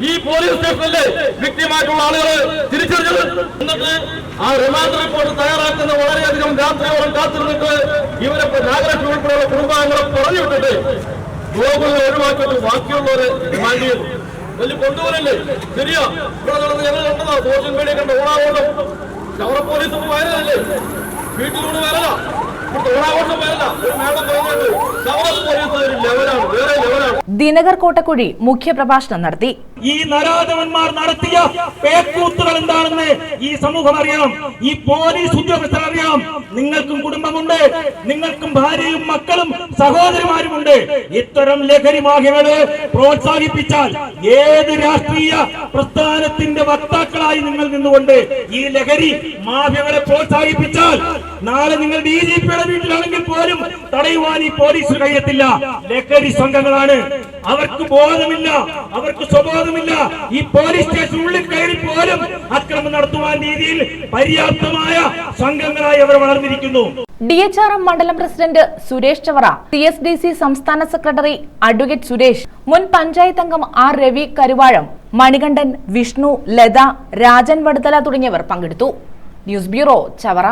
ഈ പോലീസ് സ്റ്റേഷനിലെ വ്യക്തിയുമായിട്ടുള്ള ആളുകളെ തിരിച്ചറിഞ്ഞത്. എന്നിട്ട് ആ റിമാൻഡ് റിപ്പോർട്ട് തയ്യാറാക്കുന്ന വളരെയധികം രാത്രിയോളം കാത്തിരുന്നിട്ട് ഇവരെ നാഗലക്ഷ്മി ഉൾപ്പെടെയുള്ള കുടുംബാംഗങ്ങളെ പറഞ്ഞു വിട്ടിട്ട് ഗോകുലിനെ ഒഴിവാക്കിയിട്ട് ബാക്കിയുള്ളവരെ റിമാൻഡ് ചെയ്തു. വലിയ കൊണ്ടുപോലല്ലേ? ശരിയാ, ഇവിടെ നടന്ന് ഞങ്ങൾ കണ്ടതാ. സോഷ്യൽ മീഡിയ കണ്ട ഓണാവോളം ചവറ പോലീസ് വയറല്ലേ? വീട്ടിലൂടെ വരല ഓണാഘോഷം പോയല്ല, ഒരു മേളം കഴിഞ്ഞിട്ട് ചവറ പോലീസ് ഒരു ലെവലാണ്, വേറെ ലെവലാണ്. ദിനകർ കോട്ടക്കുഴി മുഖ്യപ്രഭാഷണം നടത്തി. ഈ നരാധവന്മാർ നടത്തിയ പേക്കൂത്തുകൾ എന്താണെന്ന് ഈ സമൂഹം അറിയണം, ഈ പോലീസ് ഉദ്യോഗസ്ഥർ അറിയണം. നിങ്ങൾക്കും കുടുംബമുണ്ട്, നിങ്ങൾക്കും ഭാര്യയും മക്കളും സഹോദരിമാരുമുണ്ട്. ഇത്തരം ലഹരി മാഫിയകളെ പ്രോത്സാഹിപ്പിച്ചാൽ ഏത് രാഷ്ട്രീയ പ്രസ്ഥാനത്തിന്റെ വക്താക്കളായി നിങ്ങൾ നിന്നുകൊണ്ട് ഈ ലഹരി മാഫിയകളെ പ്രോത്സാഹിപ്പിച്ചാൽ നാളെ നിങ്ങൾ DGPയുടെ വീട്ടിലാണെങ്കിൽ പോലും തടയുവാൻ ഈ പോലീസിന് കഴിയത്തില്ല. ലഹരി സംഘങ്ങളാണ്, അവർക്ക് ബോധമില്ല, അവർക്ക് സ്വബോധമില്ല. ഈ പോലീസ് സ്റ്റേഷനുള്ളിൽ കയറി പോലും അക്രമം നടത്തുവാൻ രീതിയിൽ പര്യാപ്തമായ സംഘങ്ങളായി അവർ വളർന്നിരിക്കുന്നു. DHRM മണ്ഡലം പ്രസിഡന്റ് സുരേഷ് ചവറ, CSDC സംസ്ഥാന സെക്രട്ടറി അഡ്വക്കേറ്റ് സുരേഷ്, മുൻ പഞ്ചായത്ത് അംഗം R. രവി കരുവാഴം, മണികണ്ഠൻ, വിഷ്ണു, ലത, രാജൻ വടുതല തുടങ്ങിയവർ പങ്കെടുത്തു. News bureau, Chavara.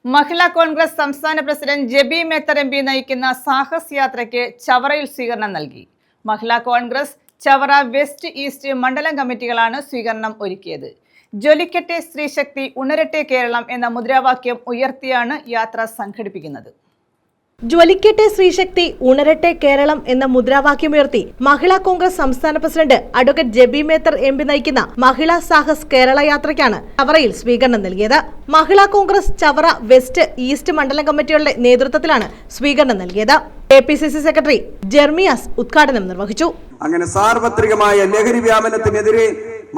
Mahila Congress സംസ്ഥാന പ്രസിഡന്റ് ജെബി മേത്തർ MP നയിക്കുന്ന സാഹസ് യാത്രയ്ക്ക് ചവറയിൽ സ്വീകരണം നൽകി. മഹിളാ കോൺഗ്രസ് ചവറ വെസ്റ്റ് ഈസ്റ്റ് മണ്ഡലം കമ്മിറ്റികളാണ് സ്വീകരണം ഒരുക്കിയത്. ജ്വലിക്കട്ടെ സ്ത്രീശക്തി, ഉണരട്ടെ കേരളം എന്ന മുദ്രാവാക്യം ഉയർത്തിയാണ് യാത്ര സംഘടിപ്പിക്കുന്നത്. ജ്വലിക്കട്ടെ സ്ത്രീശക്തി, ഉണരട്ടെ കേരളം എന്ന മുദ്രാവാക്യമുയർത്തി മഹിളാ കോൺഗ്രസ് സംസ്ഥാന president advocate Jebi Mather MP നയിക്കുന്ന മഹിളാ സാഹസ് കേരള യാത്രയ്ക്കാണ് ചവറയിൽ സ്വീകരണം നൽകിയത്. Mahila Congress Chavara west east മണ്ഡലം കമ്മിറ്റികളുടെ നേതൃത്വത്തിലാണ് സ്വീകരണം നൽകിയത്. APCC സെക്രട്ടറി ജെർമിയാസ് ഉദ്ഘാടനം നിർവഹിച്ചു. അങ്ങനെ സാർവത്രികമായ ലഹരി വ്യാപനത്തിനെതിരെ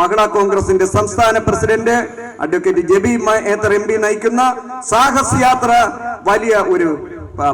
മഹിളാ കോൺഗ്രസിന്റെ സംസ്ഥാന president advocate Jebi Mather MP നയിക്കുന്ന സാഹസ് യാത്ര വലിയ ഒരു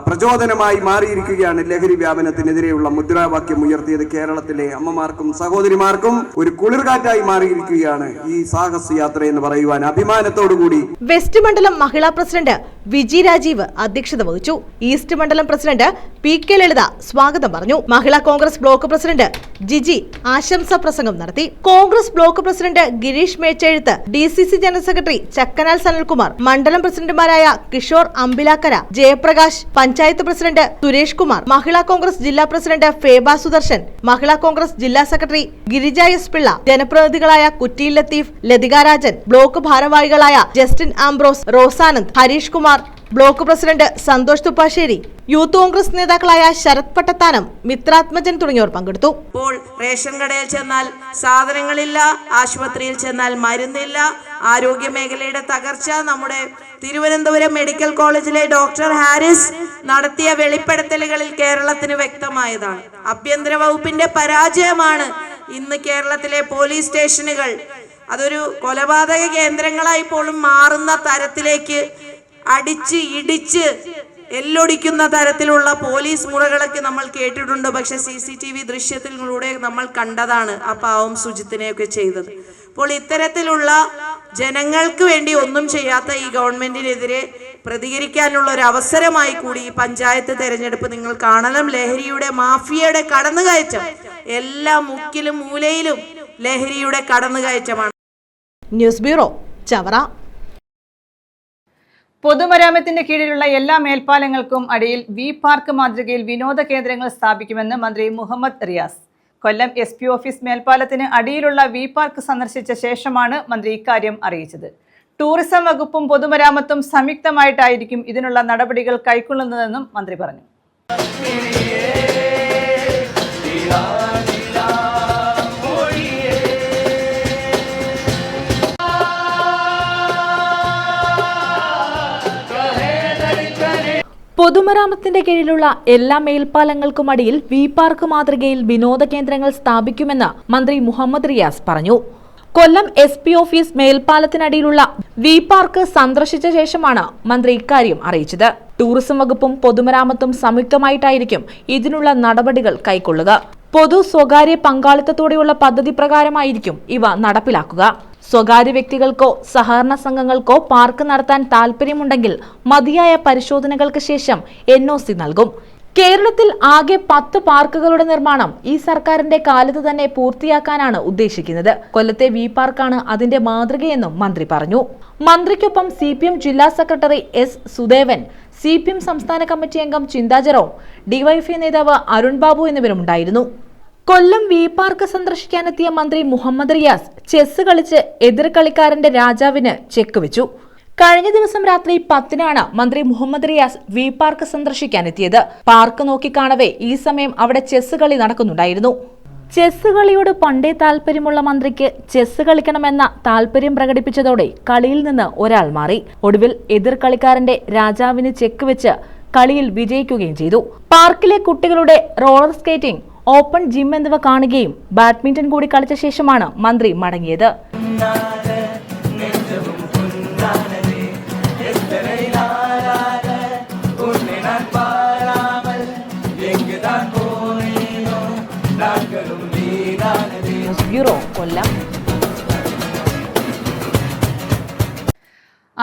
പ്രചോദനമായി മാറിയിരിക്കുകയാണ്. ലഹരി വ്യാപനത്തിനെതിരെയുള്ള മുദ്രാവാക്യം ഉയർത്തിയത് കേരളത്തിലെ അമ്മമാർക്കും സഹോദരിമാർക്കും ഒരു കുളിർകാറ്റായി മാറിയിരിക്കുകയാണ്. ഈ സാഹസ് യാത്ര എന്ന് പറയുവാൻ അഭിമാനത്തോടുകൂടി വെസ്റ്റ് മണ്ഡലം മഹിളാ പ്രസിഡന്റ് വിജി രാജീവ് അധ്യക്ഷത വഹിച്ചു. ഈസ്റ്റ് മണ്ഡലം പ്രസിഡന്റ് PK ലളിത സ്വാഗതം പറഞ്ഞു. Mahila Congress block president Jiji ആശംസാ പ്രസംഗം നടത്തി. Congress block president Gireesh Mechezhuth, DCC general secretary Chakkanal Sanalkumar, മണ്ഡലം പ്രസിഡന്റുമാരായ കിഷോർ അമ്പിലാക്കര, ജയപ്രകാശ്, പഞ്ചായത്ത് പ്രസിഡന്റ് സുരേഷ് കുമാർ, മഹിളാ കോൺഗ്രസ് ജില്ലാ പ്രസിഡന്റ് ഫേബ സുദർശൻ, മഹിളാ കോൺഗ്രസ് ജില്ലാ സെക്രട്ടറി ഗിരിജ S. പിള്ള, ജനപ്രതിനിധികളായ കുറ്റിയിൽ ലത്തീഫ്, ലതിക രാജൻ, ബ്ലോക്ക് ഭാരവാഹികളായ Justin Ambrose, Rosanand, Harish Kumar, block president Santhosh Thuppassery, youth Congress നേതാക്കളായ ശരത് പട്ടത്താനം, മിത്രാത്മജൻ തുടങ്ങിയവർ പങ്കെടുത്തു. ഇപ്പോൾ റേഷൻ കടയിൽ ചെന്നാൽ സാധനങ്ങളില്ല, ആശുപത്രിയിൽ ചെന്നാൽ മരുന്നില്ല, ആരോഗ്യ മേഖലയുടെ തകർച്ച. നമ്മുടെ തിരുവനന്തപുരം മെഡിക്കൽ കോളേജിലെ ഡോക്ടർ ഹാരിസ് നടത്തിയ വെളിപ്പെടുത്തലുകളിൽ കേരളത്തിന് വ്യക്തമായതാണ്. ആഭ്യന്തര വകുപ്പിന്റെ പരാജയമാണ് ഇന്ന് കേരളത്തിലെ പോലീസ് സ്റ്റേഷനുകൾ അതൊരു കൊലപാതക കേന്ദ്രങ്ങളായി പോലും മാറുന്ന തരത്തിലേക്ക് അടിച്ച് ഇടിച്ച് എല്ലൊടിക്കുന്ന തരത്തിലുള്ള പോലീസ് മുറകളൊക്കെ നമ്മൾ കേട്ടിട്ടുണ്ട്. പക്ഷെ CCTV ദൃശ്യത്തിലൂടെ നമ്മൾ കണ്ടതാണ് ആ പാവം സുജിത്തിനെയൊക്കെ ചെയ്തത്. അപ്പോൾ ഇത്തരത്തിലുള്ള ജനങ്ങൾക്ക് വേണ്ടി ഒന്നും ചെയ്യാത്ത ഈ ഗവൺമെന്റിനെതിരെ പ്രതികരിക്കാനുള്ള ഒരു അവസരമായി കൂടി ഈ പഞ്ചായത്ത് തെരഞ്ഞെടുപ്പ് നിങ്ങൾ കാണണം. ലഹരിയുടെ മാഫിയയുടെ കടന്നുകയറ്റം എല്ലാ മുക്കിലും മൂലയിലും ലഹരിയുടെ കടന്നുകയറ്റമാണ്. News bureau, Chavara. പൊതുമരാമത്തിന്റെ കീഴിലുള്ള എല്ലാ മേൽപ്പാലങ്ങൾക്കും അടിയിൽ V-പാർക്ക് മാതൃകയിൽ വിനോദ കേന്ദ്രങ്ങൾ സ്ഥാപിക്കുമെന്ന് മന്ത്രി മുഹമ്മദ് റിയാസ്. കൊല്ലം SP ഓഫീസ് മേൽപ്പാലത്തിന് അടിയിലുള്ള V-പാർക്ക് സന്ദർശിച്ച ശേഷമാണ് മന്ത്രി ഇക്കാര്യം അറിയിച്ചത്. ടൂറിസം വകുപ്പും പൊതുമരാമത്തും സംയുക്തമായിട്ടായിരിക്കും ഇതിനുള്ള നടപടികൾ കൈക്കൊള്ളുന്നതെന്നും മന്ത്രി പറഞ്ഞു. പൊതുമരാമത്തിന്റെ കീഴിലുള്ള എല്ലാ മേൽപ്പാലങ്ങൾക്കും അടിയിൽ V-പാർക്ക് മാതൃകയിൽ വിനോദ കേന്ദ്രങ്ങൾ സ്ഥാപിക്കുമെന്ന് മന്ത്രി മുഹമ്മദ് റിയാസ് പറഞ്ഞു. കൊല്ലം SP ഓഫീസ് മേൽപ്പാലത്തിനടിയിലുള്ള V-പാർക്ക് സന്ദർശിച്ച ശേഷമാണ് മന്ത്രി ഇക്കാര്യം അറിയിച്ചത്. ടൂറിസം വകുപ്പും പൊതുമരാമത്തും സംയുക്തമായിട്ടായിരിക്കും ഇതിനുള്ള നടപടികൾ കൈക്കൊള്ളുക. പൊതു സ്വകാര്യ പങ്കാളിത്തത്തോടെയുള്ള പദ്ധതി പ്രകാരമായിരിക്കും ഇവ നടപ്പിലാക്കുക. സ്വകാര്യ വ്യക്തികൾക്കോ സഹകരണ സംഘങ്ങൾക്കോ പാർക്ക് നടത്താൻ താൽപര്യമുണ്ടെങ്കിൽ മതിയായ പരിശോധനകൾക്ക് ശേഷം NOC നൽകും. കേരളത്തിൽ ആകെ 10 പാർക്കുകളുടെ നിർമ്മാണം ഈ സർക്കാരിന്റെ കാലത്ത് തന്നെ പൂർത്തിയാക്കാനാണ് ഉദ്ദേശിക്കുന്നത്. കൊല്ലത്തെ V-പാർക്കാണ് അതിന്റെ മാതൃകയെന്നും മന്ത്രി പറഞ്ഞു. മന്ത്രിക്കൊപ്പം CPM ജില്ലാ സെക്രട്ടറി S. സുദേവൻ, CPM സംസ്ഥാന കമ്മിറ്റി അംഗം ചിന്താ ജെറോം, DYFI നേതാവ് അരുൺ ബാബു എന്നിവരുണ്ടായിരുന്നു. കൊല്ലം V-പാർക്ക് സന്ദർശിക്കാനെത്തിയ മന്ത്രി മുഹമ്മദ് റിയാസ് ചെസ് കളിച്ച് എതിർ കളിക്കാരന്റെ രാജാവിന് ചെക്ക് വെച്ചു. കഴിഞ്ഞ ദിവസം രാത്രി 10-നാണ് മന്ത്രി മുഹമ്മദ് റിയാസ് വി പാർക്ക് സന്ദർശിക്കാനെത്തിയത്. പാർക്ക് നോക്കിക്കാണവേ ഈ സമയം അവിടെ ചെസ് കളി നടക്കുന്നുണ്ടായിരുന്നു. ചെസ് കളിയോട് പണ്ടേ താല്പര്യമുള്ള മന്ത്രിക്ക് ചെസ് കളിക്കണമെന്ന താല്പര്യം പ്രകടിപ്പിച്ചതോടെ കളിയിൽ നിന്ന് ഒരാൾ മാറി. ഒടുവിൽ എതിർ കളിക്കാരന്റെ രാജാവിന് ചെക്ക് വെച്ച് കളിയിൽ വിജയിക്കുകയും ചെയ്തു. പാർക്കിലെ കുട്ടികളുടെ റോളർ സ്കേറ്റിംഗ്, ഓപ്പൺ ജിം എന്നിവ കാണുകയും ബാഡ്മിന്റൺ കൂടി കളിച്ച ശേഷമാണ് മന്ത്രി മടങ്ങിയത്. ബ്യൂറോ, കൊല്ലം.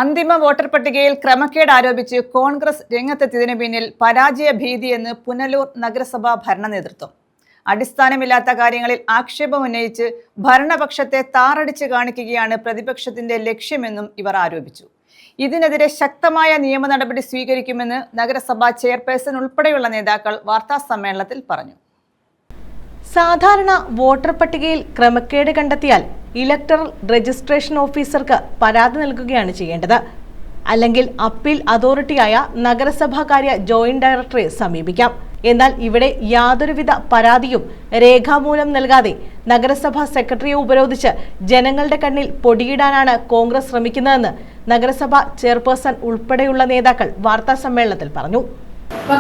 അന്തിമ വോട്ടർ പട്ടികയിൽ ക്രമക്കേട് ആരോപിച്ച് കോൺഗ്രസ് രംഗത്തെത്തിയതിനു പിന്നിൽ പരാജയ ഭീതിയെന്ന് പുനലൂർ നഗരസഭാ ഭരണ നേതൃത്വം. അടിസ്ഥാനമില്ലാത്ത കാര്യങ്ങളിൽ ആക്ഷേപമുന്നയിച്ച് ഭരണപക്ഷത്തെ താറടിച്ച് കാണിക്കുകയാണ് പ്രതിപക്ഷത്തിന്റെ ലക്ഷ്യമെന്നും ഇവർ ആരോപിച്ചു. ഇതിനെതിരെ ശക്തമായ നിയമ നടപടി സ്വീകരിക്കുമെന്ന് നഗരസഭാ ചെയർപേഴ്സൺ ഉൾപ്പെടെയുള്ള നേതാക്കൾ വാർത്താസമ്മേളനത്തിൽ പറഞ്ഞു. സാധാരണ വോട്ടർ പട്ടികയിൽ ക്രമക്കേട് കണ്ടെത്തിയാൽ ഇലക്ടറൽ രജിസ്ട്രേഷൻ ഓഫീസർക്ക് പരാതി നൽകുകയാണ് ചെയ്യേണ്ടത്. അല്ലെങ്കിൽ അപ്പീൽ അതോറിറ്റിയായ നഗരസഭാകാര്യ ജോയിന്റ് ഡയറക്ടറെ സമീപിക്കാം. എന്നാൽ ഇവിടെ യാതൊരുവിധ പരാതിയും രേഖാമൂലം നൽകാതെ നഗരസഭാ സെക്രട്ടറിയെ ഉപരോധിച്ച് ജനങ്ങളുടെ കണ്ണിൽ പൊടിയിടാനാണ് കോൺഗ്രസ് ശ്രമിക്കുന്നതെന്ന് നഗരസഭാ ചെയർപേഴ്സൺ ഉൾപ്പെടെയുള്ള നേതാക്കൾ വാർത്താസമ്മേളനത്തിൽ പറഞ്ഞു.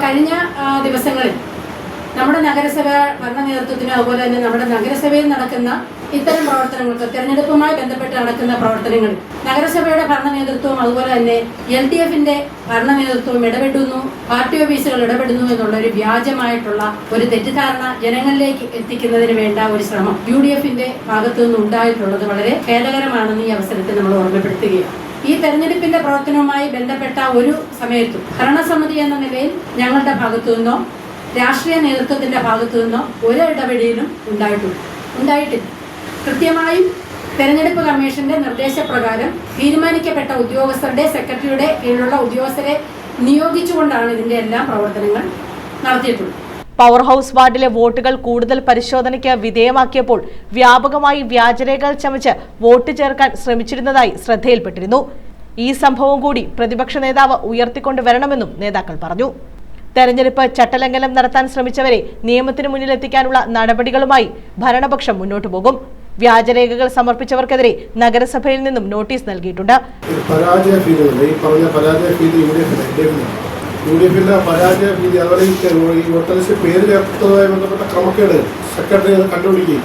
കഴിഞ്ഞ ദിവസങ്ങളിൽ നമ്മുടെ നഗരസഭ ഭരണ നേതൃത്വത്തിന് അതുപോലെ തന്നെ നമ്മുടെ നഗരസഭയിൽ നടക്കുന്ന ഇത്തരം പ്രവർത്തനങ്ങൾക്ക്, തെരഞ്ഞെടുപ്പുമായി ബന്ധപ്പെട്ട് നടക്കുന്ന പ്രവർത്തനങ്ങളിൽ നഗരസഭയുടെ ഭരണ നേതൃത്വവും അതുപോലെ തന്നെ LDF-ന്റെ ഭരണ നേതൃത്വവും ഇടപെടുന്നു, പാർട്ടി ഓഫീസുകൾ ഇടപെടുന്നു എന്നുള്ള ഒരു വ്യാജമായിട്ടുള്ള ഒരു തെറ്റിദ്ധാരണ ജനങ്ങളിലേക്ക് എത്തിക്കുന്നതിന് വേണ്ട ഒരു ശ്രമം UDF-ന്റെ ഭാഗത്തു നിന്ന് ഉണ്ടായിട്ടുള്ളത് വളരെ ഖേദകരമാണെന്ന് ഈ അവസരത്തിൽ നമ്മൾ ഓർമ്മപ്പെടുത്തുകയാണ്. ഈ തെരഞ്ഞെടുപ്പിന്റെ പ്രവർത്തനവുമായി ബന്ധപ്പെട്ട ഒരു സമയത്തും ഭരണസമിതി എന്ന നിലയിൽ ഞങ്ങളുടെ ഭാഗത്തു നിന്നോ രാഷ്ട്രീയ നേതൃത്വത്തിന്റെ ഭാഗത്തു നിന്നോ ഒരു ഇടപെടലും ഉണ്ടായിട്ടില്ല. കൃത്യമായും തെരഞ്ഞെടുപ്പ് കമ്മീഷന്റെ നിർദ്ദേശപ്രകാരം തീരുമാനിക്കപ്പെട്ട ഉദ്യോഗസ്ഥരുടെ സെക്രട്ടറിയുടെ കീഴിലുള്ള ഉദ്യോഗസ്ഥരെ നിയോഗിച്ചുകൊണ്ടാണ് ഇതിന്റെ എല്ലാ പ്രവർത്തനങ്ങൾ നടത്തിയിട്ടുള്ളത്. പവർ ഹൗസ് വാർഡിലെ വോട്ടുകൾ കൂടുതൽ പരിശോധനയ്ക്ക് വിധേയമാക്കിയപ്പോൾ വ്യാപകമായി വ്യാജരേഖകൾ ചമച്ച് വോട്ട് ചേർക്കാൻ ശ്രമിച്ചിരുന്നതായി ശ്രദ്ധയിൽപ്പെട്ടിരുന്നു. ഈ സംഭവം കൂടി പ്രതിപക്ഷ നേതാവ് ഉയർത്തിക്കൊണ്ടുവരണമെന്നും നേതാക്കൾ പറഞ്ഞു. തെരഞ്ഞെടുപ്പ് ചട്ടലംഘനം നടത്താൻ ശ്രമിച്ചവരെ നിയമത്തിന് മുന്നിലെത്തിക്കാനുള്ള നടപടികളുമായി ഭരണപക്ഷം മുന്നോട്ടു പോകും. വ്യാജരേഖകൾ സമർപ്പിച്ചവർക്കെതിരെ നഗരസഭയിൽ നിന്നും നോട്ടീസ് നൽകിയിട്ടുണ്ട്. പരാജയ ഭീതി അതുപോലെ ഈ വോട്ടേഴ്സ് പേര് ചേർത്തതുമായി ബന്ധപ്പെട്ട ക്രമക്കേട് സെക്രട്ടറി കണ്ടുപിടിക്കുകയും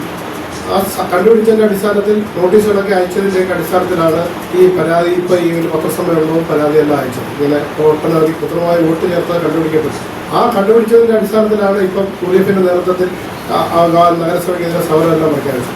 ആ കണ്ടുപിടിച്ചതിന്റെ അടിസ്ഥാനത്തിൽ നോട്ടീസുകളൊക്കെ അയച്ചതിന്റെ അടിസ്ഥാനത്തിലാണ് ഈ പരാതി ഇപ്പൊ ഈ ഒരു പത്രസമ്മേളനവും പരാതിയെല്ലാം അയച്ചത്. ഇങ്ങനെ ഒട്ടനവധി കൃത്രിമമായി വോട്ട് ചേർത്ത് കണ്ടുപിടിക്കപ്പെട്ടു. ആ കണ്ടുപിടിച്ചതിന്റെ അടിസ്ഥാനത്തിലാണ് ഇപ്പം UDF-ന്റെ നേതൃത്വത്തിൽ നഗരസഭയ്ക്കെതിരെ സമരമെല്ലാം പ്രഖ്യാപിച്ചത്.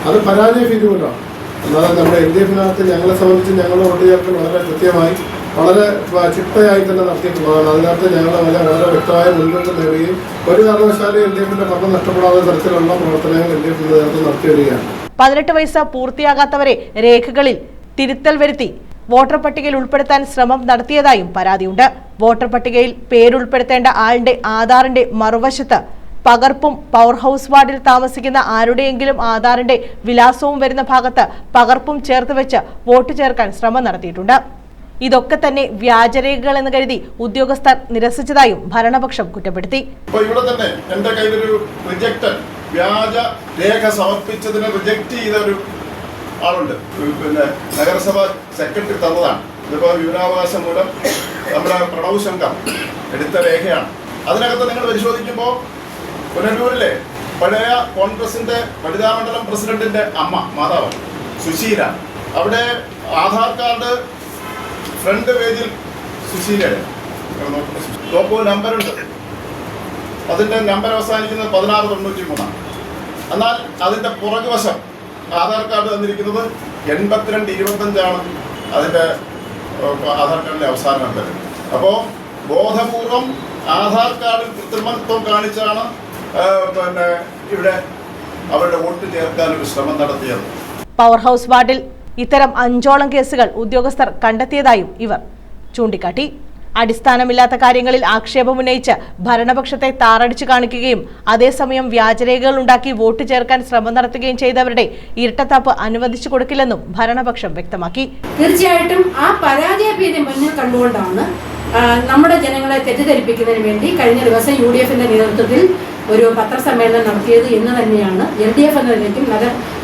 അത് പരാജയ ഭീതി കൊണ്ടാണ്. അല്ലാതെ നമ്മുടെ LDF-നകത്ത് ഞങ്ങളെ സംബന്ധിച്ച് ഞങ്ങളുടെ വോട്ട് ചേർക്കൽ വളരെ കൃത്യമായി വളരെ ചിട്ടയായി തന്നെ നടത്തിയിട്ടുള്ളതാണ്. അതിനകത്ത് ഞങ്ങൾ വളരെ വ്യക്തമായ മുൻകരുതൽ നേടുകയും ഒരു കാരണവശാലും LDF-ന്റെ ഭരണം നഷ്ടപ്പെടാത്ത തരത്തിലുള്ള പ്രവർത്തനങ്ങൾ LDF-ന്റെ നേതൃത്വം നടത്തി വരികയാണ്. 18 വയസ്സ് പൂർത്തിയാകാത്തവരെ രേഖകളിൽ തിരുത്തൽ വരുത്തി വോട്ടർ പട്ടികയിൽ ഉൾപ്പെടുത്താൻ ശ്രമം നടത്തിയതായും പരാതിയുണ്ട്. വോട്ടർ പട്ടികയിൽ പേരുൾപ്പെടുത്തേണ്ട ആളിന്റെ ആധാറിന്റെ മറുവശത്ത് പകർപ്പും പവർ ഹൗസ് വാർഡിൽ താമസിക്കുന്ന ആരുടെയെങ്കിലും ആധാറിന്റെ വിലാസവും വരുന്ന ഭാഗത്ത് പകർപ്പും ചേർത്ത് വെച്ച് വോട്ട് ചേർക്കാൻ ശ്രമം നടത്തിയിട്ടുണ്ട്. ഇതൊക്കെ തന്നെ വ്യാജരേഖകൾ എന്ന് കരുതി ഉദ്യോഗസ്ഥർ നിരസിച്ചതായും ഭരണപക്ഷം കുറ്റപ്പെടുത്തി. ഇവിടെ തന്നെ എന്റെ കയ്യിലൊരു റിജക്റ്റഡ് വ്യാജ രേഖ സമർപ്പിച്ചതിനെ റിജക്ട് ചെയ്ത ഒരു ആളുണ്ട്. പിന്നെ നഗരസഭ സെക്രട്ടറി തന്നതാണ്. ഇതിപ്പോ വിവരാവകാശം മൂലം നമ്മുടെ പ്രണവ് ശങ്കർ എടുത്ത രേഖയാണ്. അതിനകത്ത് നിങ്ങൾ പരിശോധിക്കുമ്പോൾ പുനലൂരിലെ പഴയ കോൺഗ്രസിന്റെ വനിതാ മണ്ഡലം പ്രസിഡന്റിന്റെ അമ്മ മാതാവ് സുശീല, അവിടെ ആധാർ കാർഡ് ഫ്രണ്ട് പേജിൽ സുശീലയുടെ നമ്പറുണ്ട്. അതിന്റെ നമ്പർ അവസാനിക്കുന്നത് 1693. എന്നാൽ അതിന്റെ പുറകുവശം ആധാർ കാർഡ് തന്നിരിക്കുന്നത് 8225 അതിന്റെ ആധാർ കാർഡിന്റെ അവസാന നമ്പർ. അപ്പോൾ ബോധപൂർവം ആധാർ കാർഡിൽ കൃത്രിമത്വം കാണിച്ചാണ് പിന്നെ ഇവിടെ അവരുടെ വോട്ട് ചേർക്കാനൊരു ശ്രമം നടത്തിയത്. പവർ ഹൗസ് വാർഡിൽ ഇത്തരം 5ഓളം കേസുകൾ ഉദ്യോഗസ്ഥർ കണ്ടെത്തിയതായും ഇവർ ചൂണ്ടിക്കാട്ടി. അടിസ്ഥാനമില്ലാത്ത കാര്യങ്ങളിൽ ആക്ഷേപമുന്നയിച്ച് ഭരണപക്ഷത്തെ താറടിച്ചു കാണിക്കുകയും അതേസമയം വ്യാജരേഖകൾ ഉണ്ടാക്കി വോട്ട് ചേർക്കാൻ ശ്രമം നടത്തുകയും ചെയ്തവരുടെ ഇരട്ടത്താപ്പ് അനുവദിച്ചു കൊടുക്കില്ലെന്നും ഭരണപക്ഷം വ്യക്തമാക്കി. തീർച്ചയായിട്ടും ആ പരാജയ ഭീതി മുന്നിൽ കണ്ടുകൊണ്ടാണ് നമ്മുടെ ജനങ്ങളെ തെറ്റിദ്ധരിപ്പിക്കുന്നതിന് വേണ്ടി കഴിഞ്ഞ ദിവസം UDF-ന്റെ നേതൃത്വത്തിൽ ഒരു പത്രസമ്മേളനം നടത്തിയത് എന്ന് തന്നെയാണ് LDF എന്ന നിലയ്ക്കും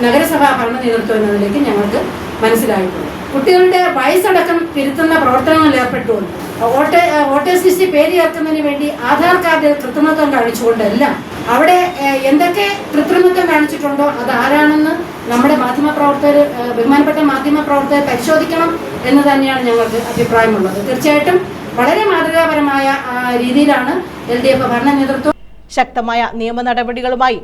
നഗരസഭാ ഭരണ നേതൃത്വം എന്ന നിലയ്ക്കും ഞങ്ങൾക്ക് മനസ്സിലായിട്ടുള്ളത്. കുട്ടികളുടെ വയസ്സടക്കം തിരുത്തുന്ന പ്രവർത്തനങ്ങളിൽ ഏർപ്പെട്ടുകൊണ്ട് വോട്ടേഴ്സ് ലിസ്റ്റിൽ പേര് ചേർക്കുന്നതിന് വേണ്ടി ആധാർ കാർഡ് കൃത്രിമത്വം കാണിച്ചുകൊണ്ടല്ല, അവിടെ എന്തൊക്കെ കൃത്രിമത്വം കാണിച്ചിട്ടുണ്ടോ അത് ആരാണെന്ന് നമ്മുടെ മാധ്യമപ്രവർത്തകർ, ബഹുമാനപ്പെട്ട മാധ്യമപ്രവർത്തകർ പരിശോധിക്കണം എന്ന് തന്നെയാണ് ഞങ്ങൾക്ക് അഭിപ്രായമുള്ളത്. തീർച്ചയായിട്ടും വളരെ മാതൃകാപരമായ രീതിയിലാണ് LDF ഭരണ നേതൃത്വം. ശക്തമായ നിയമ നടപടികളുമായി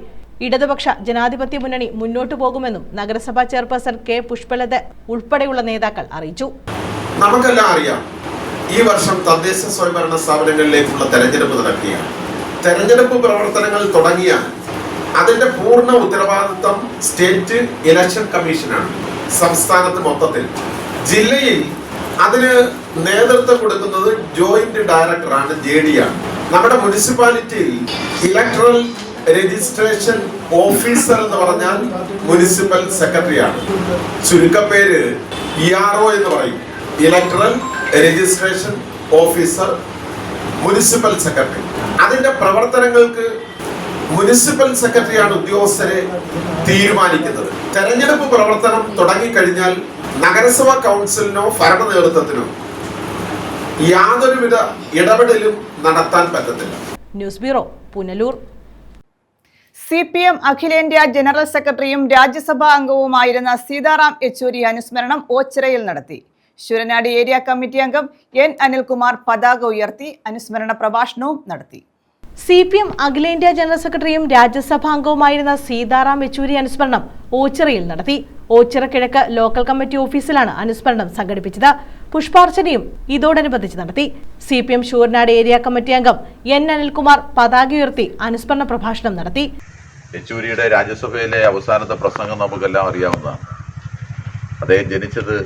ഇടതുപക്ഷ ജനാധിപത്യ മുന്നണി മുന്നോട്ടു പോകുമെന്നും നഗരസഭാ ചെയർപേഴ്സൺ K. പുഷ്പലത ഉൾപ്പെടെയുള്ള നേതാക്കൾ അറിയിച്ചു. നമുക്കെല്ലാം അറിയാം, ഈ വർഷം തദ്ദേശ സ്വയംഭരണ സ്ഥാപനങ്ങളിലേക്കുള്ള തെരഞ്ഞെടുപ്പ് നടക്കുകയാണ്. തെരഞ്ഞെടുപ്പ് പ്രവർത്തനങ്ങൾ തുടങ്ങിയാൽ അതിന്റെ പൂർണ്ണ ഉത്തരവാദിത്വം സ്റ്റേറ്റ് ഇലക്ഷൻ കമ്മീഷനാണ്. സംസ്ഥാനത്ത് മൊത്തത്തിൽ, ജില്ലയിൽ അതിന് നേതൃത്വം കൊടുക്കുന്നത് ജോയിന്റ് ഡയറക്ടറാണ്, JD ആണ്. നമ്മുടെ മുനിസിപ്പാലിറ്റിയിൽ ഇലക്ട്രൽ രജിസ്ട്രേഷൻ ഓഫീസർ എന്ന് പറഞ്ഞാൽ മുനിസിപ്പൽ സെക്രട്ടറിയാണ്. ചുരുക്കപ്പേര് ERO എന്ന് പറയും. Electoral registration officer, municipal secretary. അതിന്റെ പ്രവർത്തനങ്ങൾക്ക് മുനിസിപ്പൽ സെക്രട്ടറിയാണ് ഉദ്യോഗസ്ഥരെ തീരുമാനിക്കുന്നത്. തെരഞ്ഞെടുപ്പ് പ്രവർത്തനം തുടങ്ങിക്കഴിഞ്ഞാൽ നഗരസഭാ കൗൺസിലിനോ ഭരണ നേതൃത്വത്തിനോ യാതൊരുവിധ ഇടപെടലും നടത്താൻ പറ്റത്തില്ല. News bureau, Punalur. CPM അഖിലേന്ത്യാ ജനറൽ സെക്രട്ടറിയും രാജ്യസഭാ അംഗവുമായിരുന്ന സീതാറാം യെച്ചൂരി അനുസ്മരണം ഓച്ചിറയിൽ നടത്തി. ശൂരനാട് ഏരിയ കമ്മിറ്റി അംഗം N. അനിൽകുമാർ പതാക ഉയർത്തി അനുസ്മരണ പ്രഭാഷണവും നടത്തി. CPM അഖിലേന്ത്യാ ജനറൽ സെക്രട്ടറിയും രാജ്യസഭാ അംഗവുമായിരുന്ന സീതാറാം യെച്ചൂരി അനുസ്മരണം ഓച്ചിറയിൽ നടത്തി. ഓച്ചിറ കിഴക്ക് ലോക്കൽ കമ്മിറ്റി ഓഫീസിലാണ് അനുസ്മരണം സംഘടിപ്പിച്ചത്. പുഷ്പാർച്ചനയും ഇതോടനുബന്ധിച്ച് നടത്തി. CPM ശൂരനാട് ഏരിയ കമ്മിറ്റി അംഗം N. അനിൽകുമാർ പതാക ഉയർത്തി അനുസ്മരണ പ്രഭാഷണം നടത്തി. യെച്ചൂരിയുടെ രാജ്യസഭയിലെ അവസാനത്തെ പ്രസംഗം നമുക്കെല്ലാം അറിയാവുന്നതാണ്. അദ്ദേഹം ജനിച്ചത്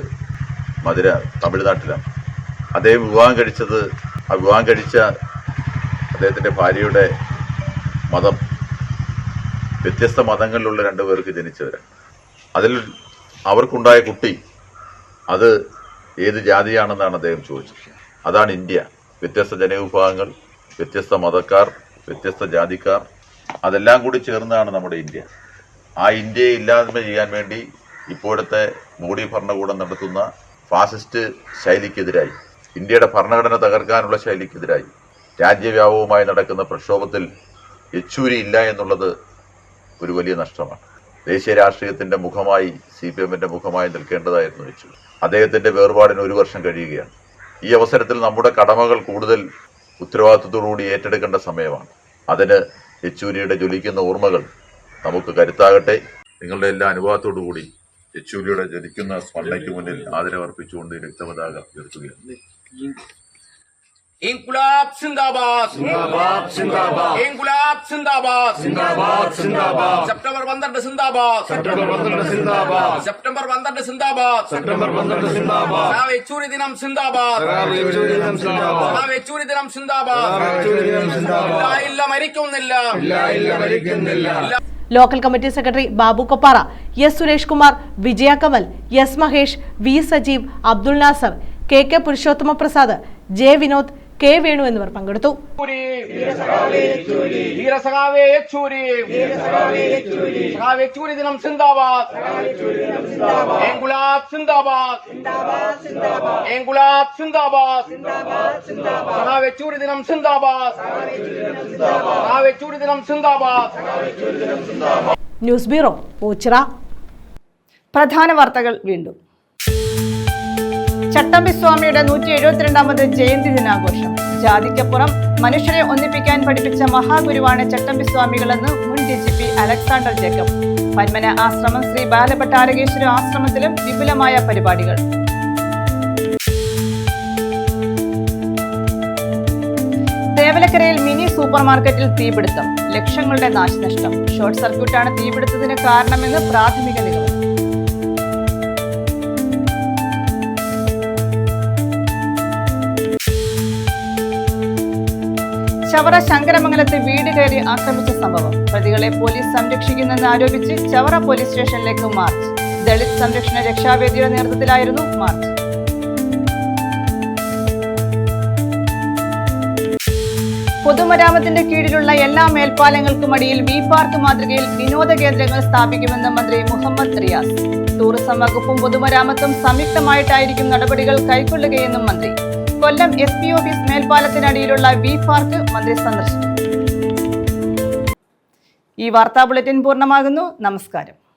മധുര, തമിഴ്നാട്ടിലാണ്. അദ്ദേഹം വിവാഹം കഴിച്ച അദ്ദേഹത്തിൻ്റെ ഭാര്യയുടെ മതം വ്യത്യസ്ത മതങ്ങളിലുള്ള 2 പേർക്ക് ജനിച്ചവരാണ്. അതിൽ അവർക്കുണ്ടായ കുട്ടി അത് ഏത് ജാതിയാണെന്നാണ് അദ്ദേഹം ചോദിച്ചത്. അതാണ് ഇന്ത്യ. വ്യത്യസ്ത ജനവിഭാഗങ്ങൾ, വ്യത്യസ്ത മതക്കാർ, വ്യത്യസ്ത ജാതിക്കാർ, അതെല്ലാം കൂടി ചേർന്നാണ് നമ്മുടെ ഇന്ത്യ. ആ ഇന്ത്യയെ ഇല്ലായ്മ ചെയ്യാൻ വേണ്ടി ഇപ്പോഴത്തെ മോഡി ഭരണകൂടം നടത്തുന്ന ഫാസിസ്റ്റ് ശൈലിക്കെതിരായി, ഇന്ത്യയുടെ ഭരണഘടന തകർക്കാനുള്ള ശൈലിക്കെതിരായി രാജ്യവ്യാപകമായി നടക്കുന്ന പ്രക്ഷോഭത്തിൽ യെച്ചൂരി ഇല്ല എന്നുള്ളത് ഒരു വലിയ നഷ്ടമാണ്. ദേശീയ രാഷ്ട്രീയത്തിന്റെ മുഖമായി, CPM-ന്റെ മുഖമായി നിൽക്കേണ്ടതായിരുന്നു യെച്ചൂരി. അദ്ദേഹത്തിന്റെ വേർപാടിന് 1 വർഷം കഴിയുകയാണ്. ഈ അവസരത്തിൽ നമ്മുടെ കടമകൾ കൂടുതൽ ഉത്തരവാദിത്വത്തോടുകൂടി ഏറ്റെടുക്കേണ്ട സമയമാണ്. അതിന് യെച്ചൂരിയുടെ ജ്വലിക്കുന്ന ഓർമ്മകൾ നമുക്ക് കരുത്താകട്ടെ. നിങ്ങളുടെ എല്ലാ അനുഭവത്തോടു കൂടി യെച്ചൂരിയുടെ ജ്വലിക്കുന്ന സ്മരണയ്ക്ക് മുന്നിൽ ആദരവർപ്പിച്ചുകൊണ്ട് രക്തപതാക ഉയർത്തുകയാണ്. ഇൻകുലാബ് സിന്ദാബാദ്, സിന്ദാബാദ് സിന്ദാബാദ്, ഇൻകുലാബ് സിന്ദാബാദ്, സിന്ദാബാദ് സിന്ദാബാദ്, സെപ്റ്റംബർ 12 സിന്ദാബാദ്, സെപ്റ്റംബർ 12 സിന്ദാബാദ്, സെപ്റ്റംബർ 12 സിന്ദാബാദ്, സെപ്റ്റംബർ 12 സിന്ദാബാദ്, സഹാ യെച്ചൂരി ദിനം സിന്ദാബാദ്, സഹാ യെച്ചൂരി ദിനം സിന്ദാബാദ്, സഹാ യെച്ചൂരി ദിനം സിന്ദാബാദ്, സഹാ യെച്ചൂരി ദിനം സിന്ദാബാദ്. ഇല്ല മരിക്കുന്നില്ല, ഇല്ല മരിക്കുന്നില്ല. Local committee secretary Babu Koppara, S. Suresh Kumar, Vijaya Kamal, S. Mahesh, V. Sajeev, Abdul Nasar, K. Purushothama Prasad, J. Vinod, K. Venu എന്നിവർ പങ്കെടുത്തു. News bureau, Ochira. പ്രധാന വാർത്തകൾ വീണ്ടും. ചട്ടമ്പിസ്വാമിയുടെ 172ാമത് ജയന്തി ദിനാഘോഷം. ജാതിക്കപ്പുറം മനുഷ്യരെ ഒന്നിപ്പിക്കാൻ പഠിപ്പിച്ച മഹാഗുരുവാണ് ചട്ടമ്പിസ്വാമികളെന്ന് മുൻ DGP അലക്സാണ്ടർ ജേക്കബ്. പന്മന ആശ്രമം ശ്രീ ബാലഭട്ടാരകേശ്വര ആശ്രമത്തിലും വിപുലമായ പരിപാടികൾ. തേവലക്കരയിൽ മിനി സൂപ്പർ മാർക്കറ്റിൽ തീപിടുത്തം, ലക്ഷങ്ങളുടെ നാശനഷ്ടം. ഷോർട്ട് സർക്യൂട്ടാണ് തീപിടുത്തത്തിന് കാരണമെന്ന് പ്രാഥമിക നിഗമനം. ചവറ ശങ്കരമംഗലത്ത് വീട് കയറി ആക്രമിച്ച സംഭവം. പ്രതികളെ പോലീസ് സംരക്ഷിക്കുന്നെന്ന് ആരോപിച്ച് ചവറ പോലീസ് സ്റ്റേഷനിലേക്ക് മാർച്ച്. ദളിത് സംരക്ഷണ രക്ഷാവേദിയുടെ നേതൃത്വത്തിലായിരുന്നു മാർച്ച്. പൊതുമരാമത്തിന്റെ കീഴിലുള്ള എല്ലാ മേൽപ്പാലങ്ങൾക്കും അടിയിൽ വി പാർക്ക് മാതൃകയിൽ വിനോദ കേന്ദ്രങ്ങൾ സ്ഥാപിക്കുമെന്ന് മന്ത്രി മുഹമ്മദ് റിയാസ്. ടൂറിസം വകുപ്പും പൊതുമരാമത്തും സംയുക്തമായിട്ടായിരിക്കും നടപടികൾ കൈക്കൊള്ളുകയെന്നും മന്ത്രി. കൊല്ലം SP ഓഫീസ് മേൽപ്പാലത്തിനടിയിലുള്ള വി പാർക്ക് മന്ത്രി സന്ദർശിച്ചു. ഈ വാർത്താ ബുള്ളറ്റിൻ പൂർണ്ണമാകുന്നു. നമസ്കാരം.